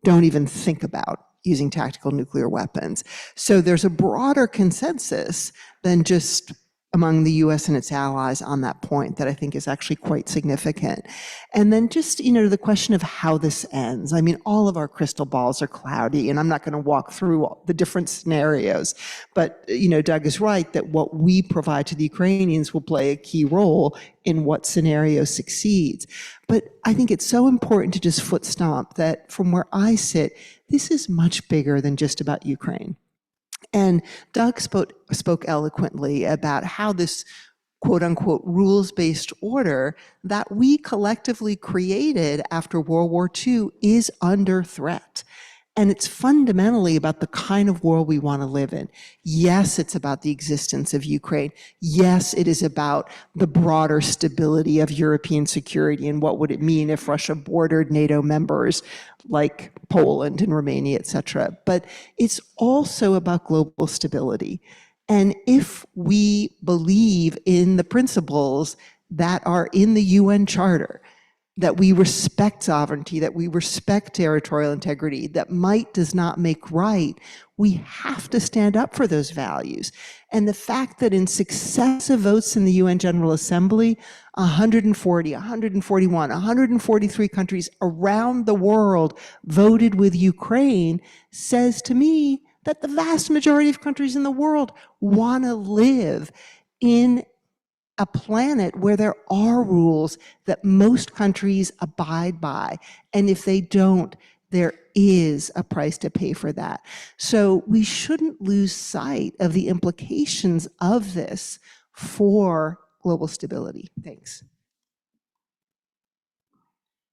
don't even think about using tactical nuclear weapons. So there's a broader consensus than just among the US and its allies on that point that I think is actually quite significant. And then just, the question of how this ends. I mean, all of our crystal balls are cloudy, and I'm not going to walk through all the different scenarios. But, Doug is right that what we provide to the Ukrainians will play a key role in what scenario succeeds. But I think it's so important to just foot stomp that from where I sit, this is much bigger than just about Ukraine. And Doug spoke eloquently about how this quote unquote rules-based order that we collectively created after World War II is under threat. And it's fundamentally about the kind of world we want to live in. Yes, it's about the existence of Ukraine. Yes, it is about the broader stability of European security and what would it mean if Russia bordered NATO members like Poland and Romania, et cetera. But it's also about global stability. And if we believe in the principles that are in the UN Charter, that we respect sovereignty, that we respect territorial integrity, that might does not make right, we have to stand up for those values. And the fact that in successive votes in the UN General Assembly, 140, 141, 143 countries around the world voted with Ukraine says to me that the vast majority of countries in the world want to live in a planet where there are rules that most countries abide by. And if they don't, there is a price to pay for that. So we shouldn't lose sight of the implications of this for global stability. Thanks.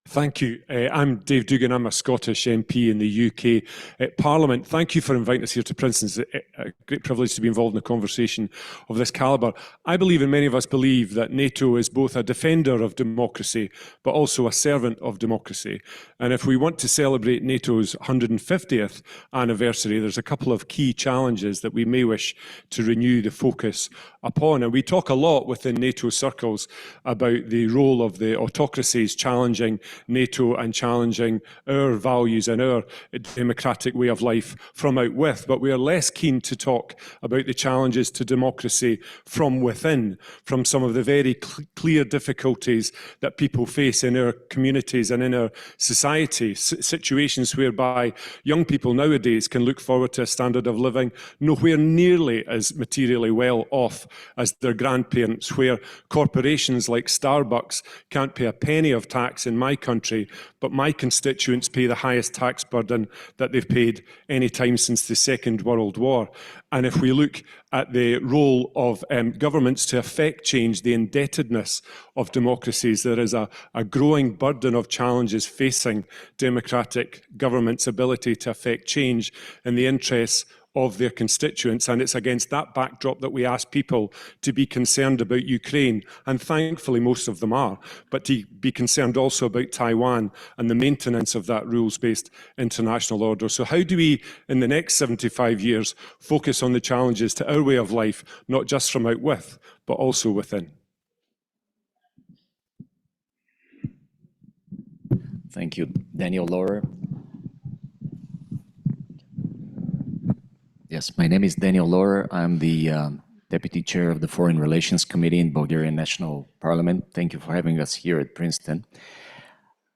Thank you. I'm Dave Dugan. I'm a Scottish MP in the UK Parliament. Thank you for inviting us here to Princeton. It's a great privilege to be involved in a conversation of this calibre. I believe, and many of us believe, that NATO is both a defender of democracy, but also a servant of democracy. And if we want to celebrate NATO's 150th anniversary, there's a couple of key challenges that we may wish to renew the focus upon. And we talk a lot within NATO circles about the role of the autocracies challenging NATO and challenging our values and our democratic way of life from out with, but we are less keen to talk about the challenges to democracy from within, from some of the very clear difficulties that people face in our communities and in our society, situations whereby young people nowadays can look forward to a standard of living nowhere nearly as materially well off as their grandparents, where corporations like Starbucks can't pay a penny of tax in my country, but my constituents pay the highest tax burden that they've paid any time since the Second World War. And if we look at the role of governments to affect change, the indebtedness of democracies, there is a growing burden of challenges facing democratic governments' ability to affect change in the interests of their constituents. And it's against that backdrop that we ask people to be concerned about Ukraine, and thankfully most of them are, but to be concerned also about Taiwan and the maintenance of that rules-based international order. So how do we, in the next 75 years, focus on the challenges to our way of life, not just from out with, but also within? Thank you. Daniel Laurer. Yes, my name is Daniel Laurer. I'm the Deputy Chair of the Foreign Relations Committee in Bulgarian National Parliament. Thank you for having us here at Princeton.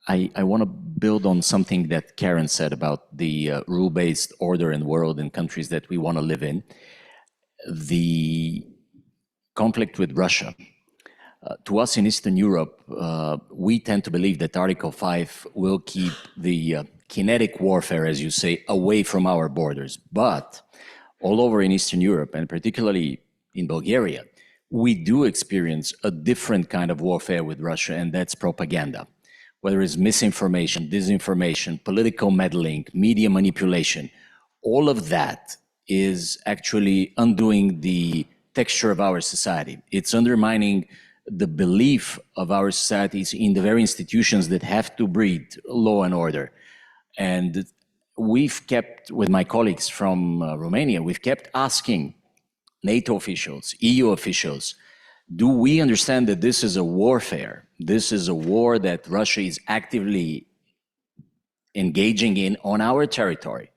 I want to build on something that Karen said about the rule-based order and world in countries that we want to live in. The conflict with Russia. To us in Eastern Europe, we tend to believe that Article 5 will keep the kinetic warfare, as you say, away from our borders. But all over in Eastern Europe, and particularly in Bulgaria, we do experience a different kind of warfare with Russia, and that's propaganda. whether it's misinformation, disinformation, political meddling, media manipulation, all of that is actually undoing the texture of our society. It's undermining the belief of our societies in the very institutions that have to breed law and order. And we've kept, with my colleagues from Romania, we've kept asking NATO officials, EU officials, do we understand that this is a warfare? This is a war that Russia is actively engaging in on our territory.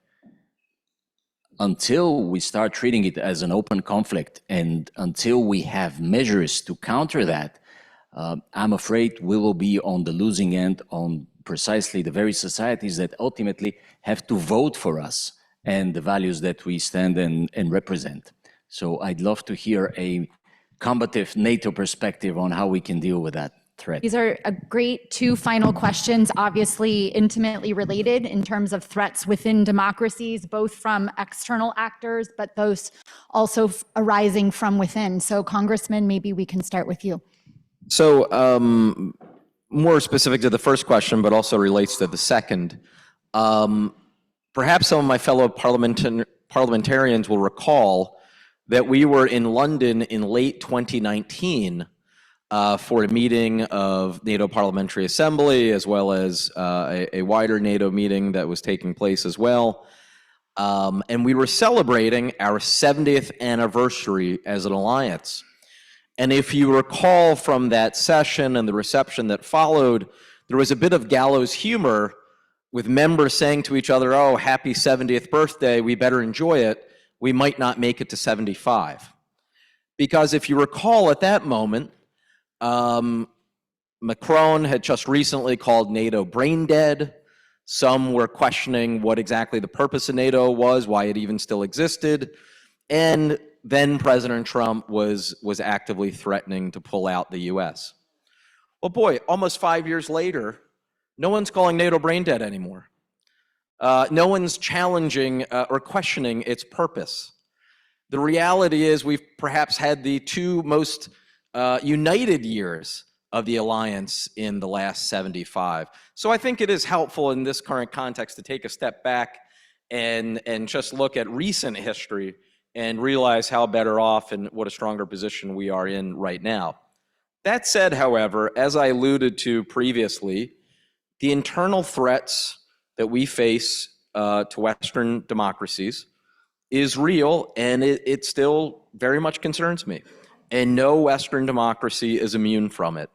Until we start treating it as an open conflict and until we have measures to counter that, I'm afraid we will be on the losing end on precisely the very societies that ultimately have to vote for us and the values that we stand and represent. So I'd love to hear a combative NATO perspective on how we can deal with that threat. These are a great two final questions, obviously intimately related in terms of threats within democracies, both from external actors, but those also arising from within. So Congressman, maybe we can start with you. So more specific to the first question, but also relates to the second. Perhaps some of my fellow parliamentarians will recall that we were in London in late 2019 for a meeting of NATO Parliamentary Assembly, as well as a wider NATO meeting that was taking place as well. And we were celebrating our 70th anniversary as an alliance. And if you recall from that session and the reception that followed, there was a bit of gallows humor with members saying to each other, oh, happy 70th birthday, we better enjoy it. We might not make it to 75. Because if you recall at that moment, Macron had just recently called NATO brain dead. Some were questioning what exactly the purpose of NATO was, why it even still existed. And then President Trump was actively threatening to pull out the US. Well, boy, almost 5 years later, no one's calling NATO brain dead anymore. No one's challenging or questioning its purpose. The reality is we've perhaps had the two most united years of the alliance in the last 75. So I think it is helpful in this current context to take a step back and just look at recent history and realize how better off and what a stronger position we are in right now. That said, however, as I alluded to previously, the internal threats that we face to Western democracies is real, and it still very much concerns me. And no Western democracy is immune from it.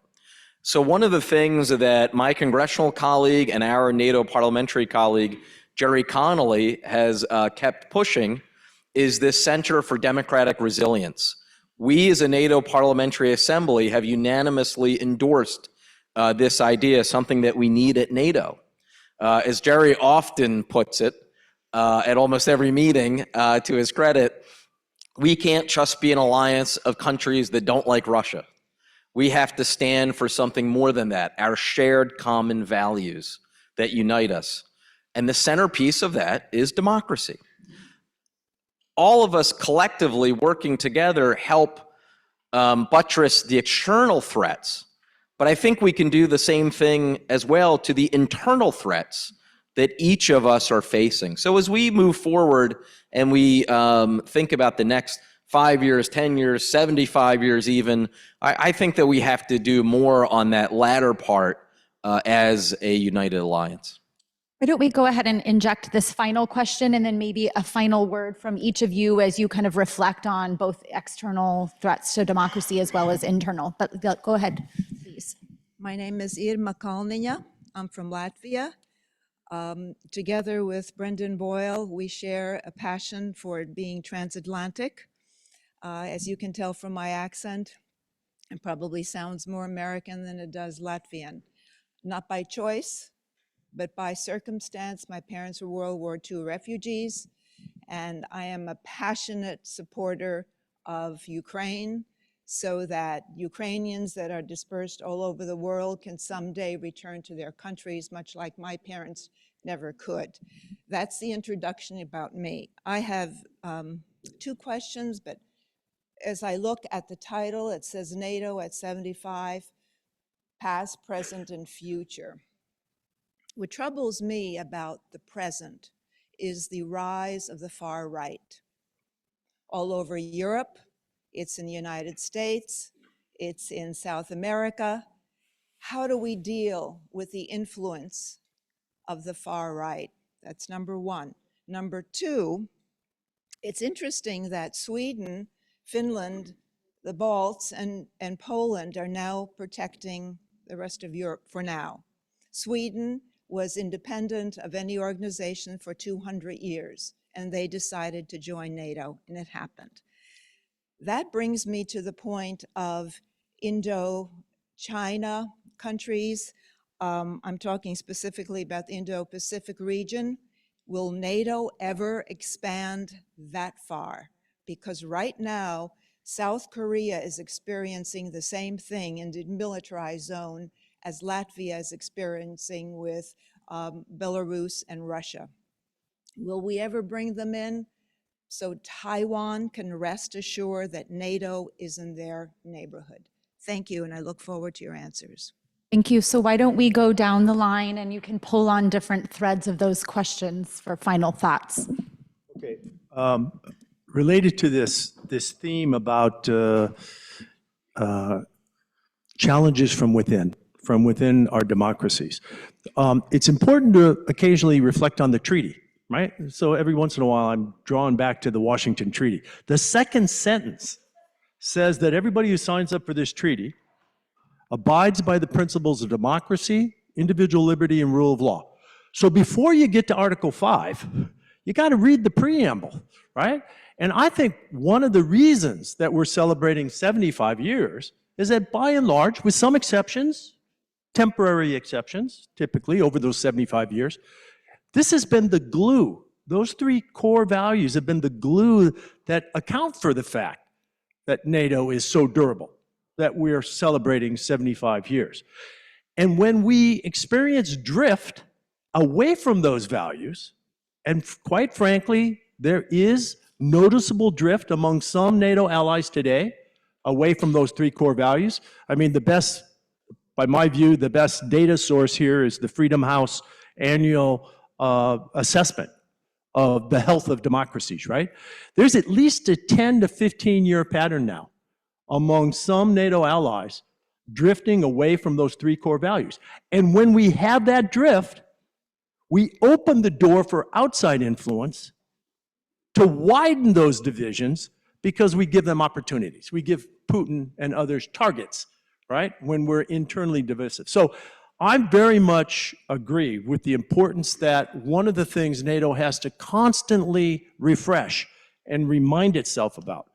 So one of the things that my congressional colleague and our NATO parliamentary colleague, Jerry Connolly, has kept pushing is this Center for Democratic Resilience. We as a NATO Parliamentary Assembly have unanimously endorsed this idea, something that we need at NATO. As Jerry often puts it, at almost every meeting, to his credit, we can't just be an alliance of countries that don't like Russia. We have to stand for something more than that, our shared common values that unite us. And the centerpiece of that is democracy. All of us collectively working together help buttress the external threats, but I think we can do the same thing as well to the internal threats that each of us are facing. So as we move forward and we think about the next 5 years, 10 years, 75 years even, I think that we have to do more on that latter part as a united alliance. Why don't we go ahead and inject this final question and then maybe a final word from each of you as you kind of reflect on both external threats to democracy as well as internal. But go ahead, please. My name is Irma Kalniņa. I'm from Latvia. Together with Brendan Boyle, we share a passion for being transatlantic. As you can tell from my accent, it probably sounds more American than it does Latvian. Not by choice, but by circumstance. My parents were World War II refugees, and I am a passionate supporter of Ukraine so that Ukrainians that are dispersed all over the world can someday return to their countries, much like my parents never could. That's the introduction about me. I have two questions, but as I look at the title, it says NATO at 75, past, present, and future. What troubles me about the present is the rise of the far right. All over Europe, it's in the United States, it's in South America. How do we deal with the influence of the far right? That's number one. Number two, it's interesting that Sweden, Finland, the Balts, and Poland are now protecting the rest of Europe for now. Sweden was independent of any organization for 200 years, and they decided to join NATO, and it happened. That brings me to the point of Indo-China countries. I'm talking specifically about the Indo-Pacific region. Will NATO ever expand that far? Because right now, South Korea is experiencing the same thing in the demilitarized zone as Latvia is experiencing with Belarus and Russia. Will we ever bring them in so Taiwan can rest assured that NATO is in their neighborhood? Thank you, and I look forward to your answers. Thank you. So why don't we go down the line and you can pull on different threads of those questions for final thoughts. Okay. Related to this theme about challenges from within our democracies, it's important to occasionally reflect on the treaty, right? So every once in a while, I'm drawn back to the Washington Treaty. The second sentence says that everybody who signs up for this treaty abides by the principles of democracy, individual liberty, and rule of law. So before you get to Article 5, you got to read the preamble, right? And I think one of the reasons that we're celebrating 75 years is that by and large, with some exceptions, temporary exceptions, typically over those 75 years, this has been the glue. Those three core values have been the glue that account for the fact that NATO is so durable, that we're celebrating 75 years. And when we experience drift away from those values, and quite frankly, there is noticeable drift among some NATO allies today away from those three core values. I mean, by my view, the best data source here is the Freedom House annual assessment of the health of democracies, right? There's at least a 10 to 15 year pattern now among some NATO allies drifting away from those three core values. And when we have that drift, we open the door for outside influence to widen those divisions because we give them opportunities. We give Putin and others targets, right, when we're internally divisive. So I very much agree with the importance that one of the things NATO has to constantly refresh and remind itself about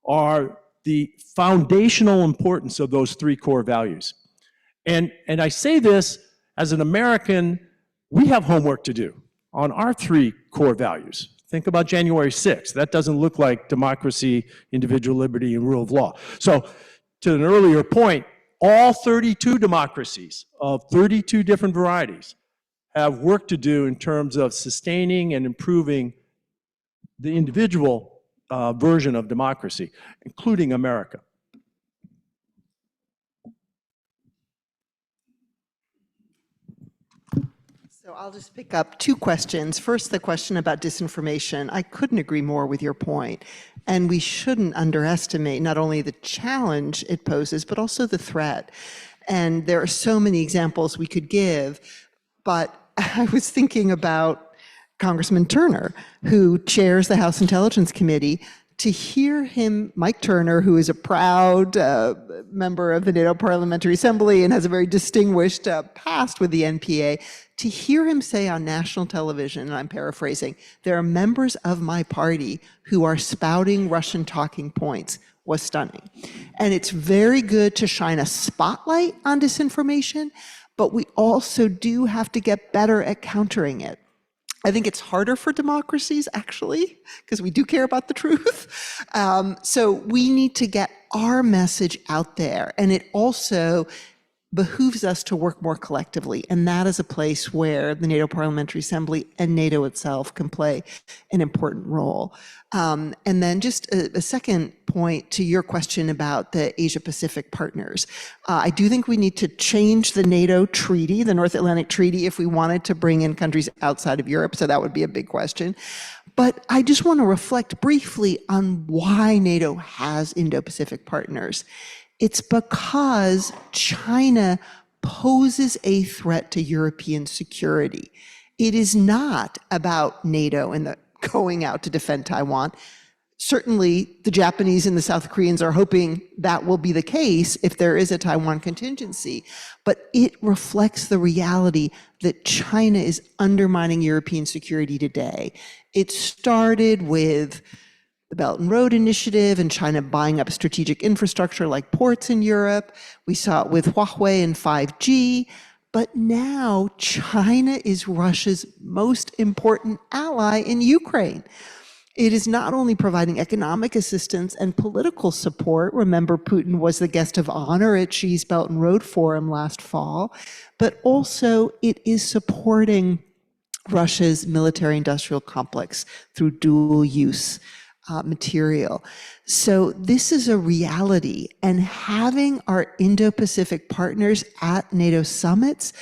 are the foundational importance of those three core values. And I say this as an American, we have homework to do on our three core values. Think about January 6th. That doesn't look like democracy, individual liberty, and rule of law. So to an earlier point, all 32 democracies of 32 different varieties have work to do in terms of sustaining and improving the individual version of democracy, including America. So I'll just pick up two questions. First, the question about disinformation. I couldn't agree more with your point. And we shouldn't underestimate not only the challenge it poses, but also the threat. And there are so many examples we could give, but I was thinking about Congressman Turner, who chairs the House Intelligence Committee. To hear him, Mike Turner, who is a proud member of the NATO Parliamentary Assembly and has a very distinguished past with the NPA, to hear him say on national television, and I'm paraphrasing, there are members of my party who are spouting Russian talking points, was stunning. And it's very good to shine a spotlight on disinformation, but we also do have to get better at countering it. I think it's harder for democracies, actually, because we do care about the truth. So we need to get our message out there. And it also behooves us to work more collectively. And that is a place where the NATO Parliamentary Assembly and NATO itself can play an important role. And then just a second point to your question about the Asia-Pacific partners. I do think we need to change the NATO treaty, the North Atlantic Treaty, if we wanted to bring in countries outside of Europe. So that would be a big question. But I just want to reflect briefly on why NATO has Indo-Pacific partners. It's because China poses a threat to European security. It is not about NATO and the going out to defend Taiwan. Certainly, the Japanese and the South Koreans are hoping that will be the case if there is a Taiwan contingency. But it reflects the reality that China is undermining European security today. It started with the Belt and Road Initiative and China buying up strategic infrastructure like ports in Europe. We saw it with Huawei and 5G. But now China is Russia's most important ally in Ukraine. It is not only providing economic assistance and political support. Remember, Putin was the guest of honor at Xi's Belt and Road Forum last fall, but also it is supporting Russia's military-industrial complex through dual-use material. So this is a reality, and having our Indo-Pacific partners at NATO summits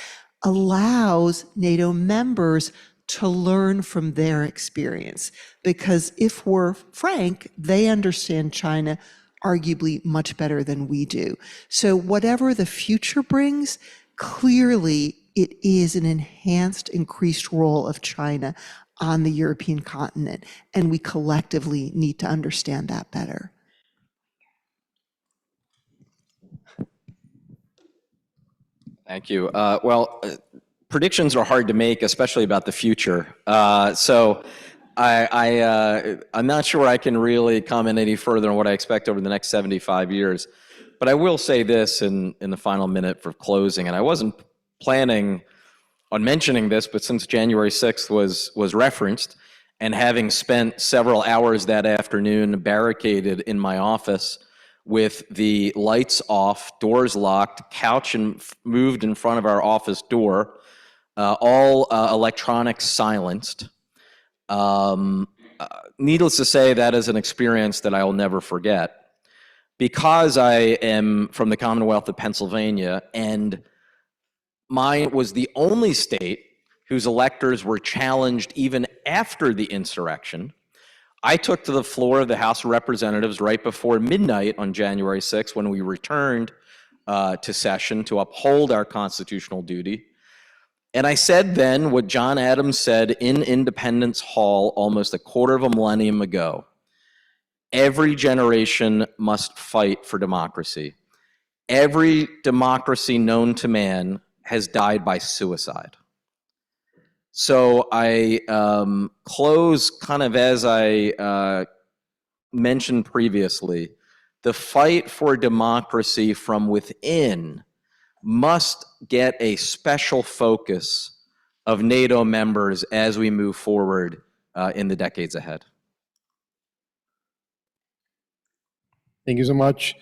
allows NATO members to learn from their experience. Because if we're frank, they understand China arguably much better than we do. So whatever the future brings, clearly it is an enhanced, increased role of China on the European continent, and we collectively need to understand that better. Thank you. Predictions are hard to make, especially about the future. So I'm not sure I can really comment any further on what I expect over the next 75 years. But I will say this in the final minute for closing, and I wasn't planning on mentioning this, but since January 6th was referenced, and having spent several hours that afternoon barricaded in my office with the lights off, doors locked, couch moved in front of our office door, all electronics silenced. Needless to say, that is an experience that I will never forget. Because I am from the Commonwealth of Pennsylvania, and mine was the only state whose electors were challenged even after the insurrection, I took to the floor of the House of Representatives right before midnight on January 6th when we returned to session to uphold our constitutional duty. And I said then what John Adams said in Independence Hall almost a quarter of a millennium ago: every generation must fight for democracy. Every democracy known to man has died by suicide. So I close kind of as I mentioned previously, the fight for democracy from within must get a special focus of NATO members as we move forward in the decades ahead. Thank you so much.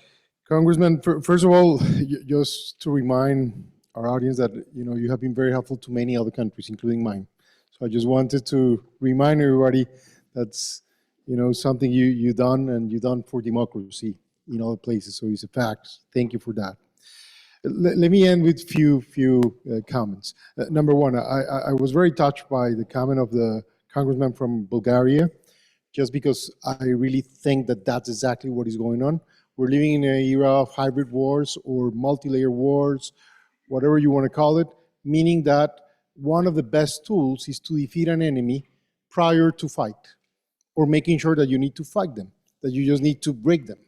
Congressman, first of all, just to remind our audience that you have been very helpful to many other countries, including mine. So I just wanted to remind everybody that's something you've done, and you've done for democracy in other places. So it's a fact. Thank you for that. Let me end with few comments. Number one, I was very touched by the comment of the congressman from Bulgaria, just because I really think that that's exactly what is going on. We're living in an era of hybrid wars or multi-layer wars, whatever you want to call it, meaning that one of the best tools is to defeat an enemy prior to fight, or making sure that you need to fight them, that you just need to break them.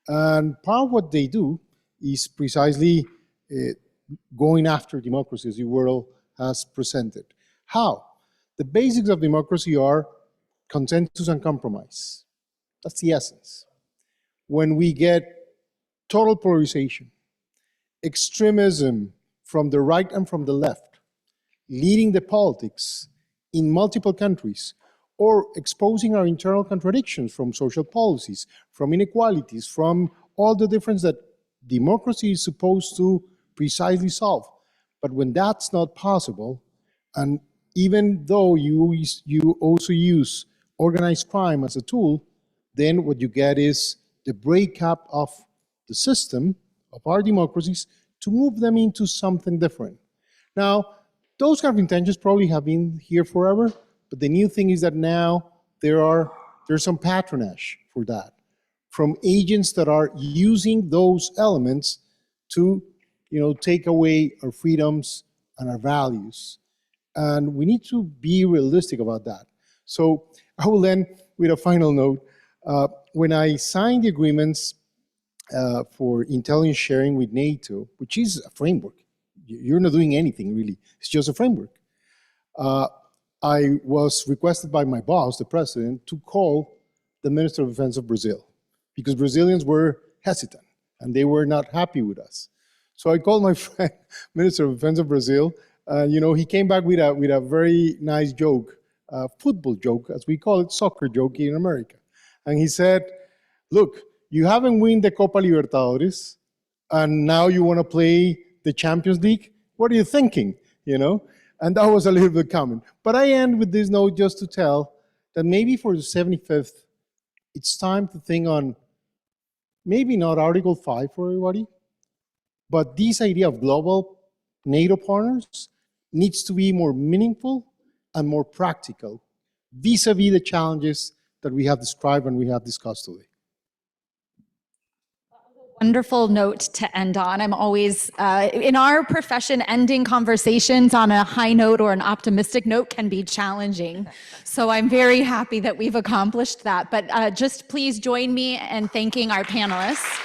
And part of what they do is precisely going after democracy, as the world has presented. How? The basics of democracy are consensus and compromise. That's the essence. When we get total polarization, extremism from the right and from the left, leading the politics in multiple countries, or exposing our internal contradictions from social policies, from inequalities, from all the difference that democracy is supposed to precisely solve. But when that's not possible, and even though you also use organized crime as a tool, then what you get is the breakup of the system of our democracies to move them into something different. Now, those kind of intentions probably have been here forever, but the new thing is that now there's some patronage for that from agents that are using those elements to, take away our freedoms and our values. And we need to be realistic about that. So I will end with a final note. When I signed the agreements for intelligence sharing with NATO, which is a framework, you're not doing anything really, it's just a framework. I was requested by my boss, the president, to call the Minister of Defense of Brazil, because Brazilians were hesitant and they were not happy with us. So I called my friend, Minister of Defense of Brazil, he came back with a very nice joke, football joke, as we call it, soccer joke in America. And he said, look, you haven't won the Copa Libertadores, and now you want to play the Champions League? What are you thinking, And that was a little bit common. But I end with this note just to tell that maybe for the 75th, it's time to think on maybe not Article 5 for everybody, but this idea of global NATO partners needs to be more meaningful and more practical vis-a-vis the challenges that we have described and we have discussed today. Wonderful note to end on. I'm always, in our profession, ending conversations on a high note or an optimistic note can be challenging. So I'm very happy that we've accomplished that. But just please join me in thanking our panelists.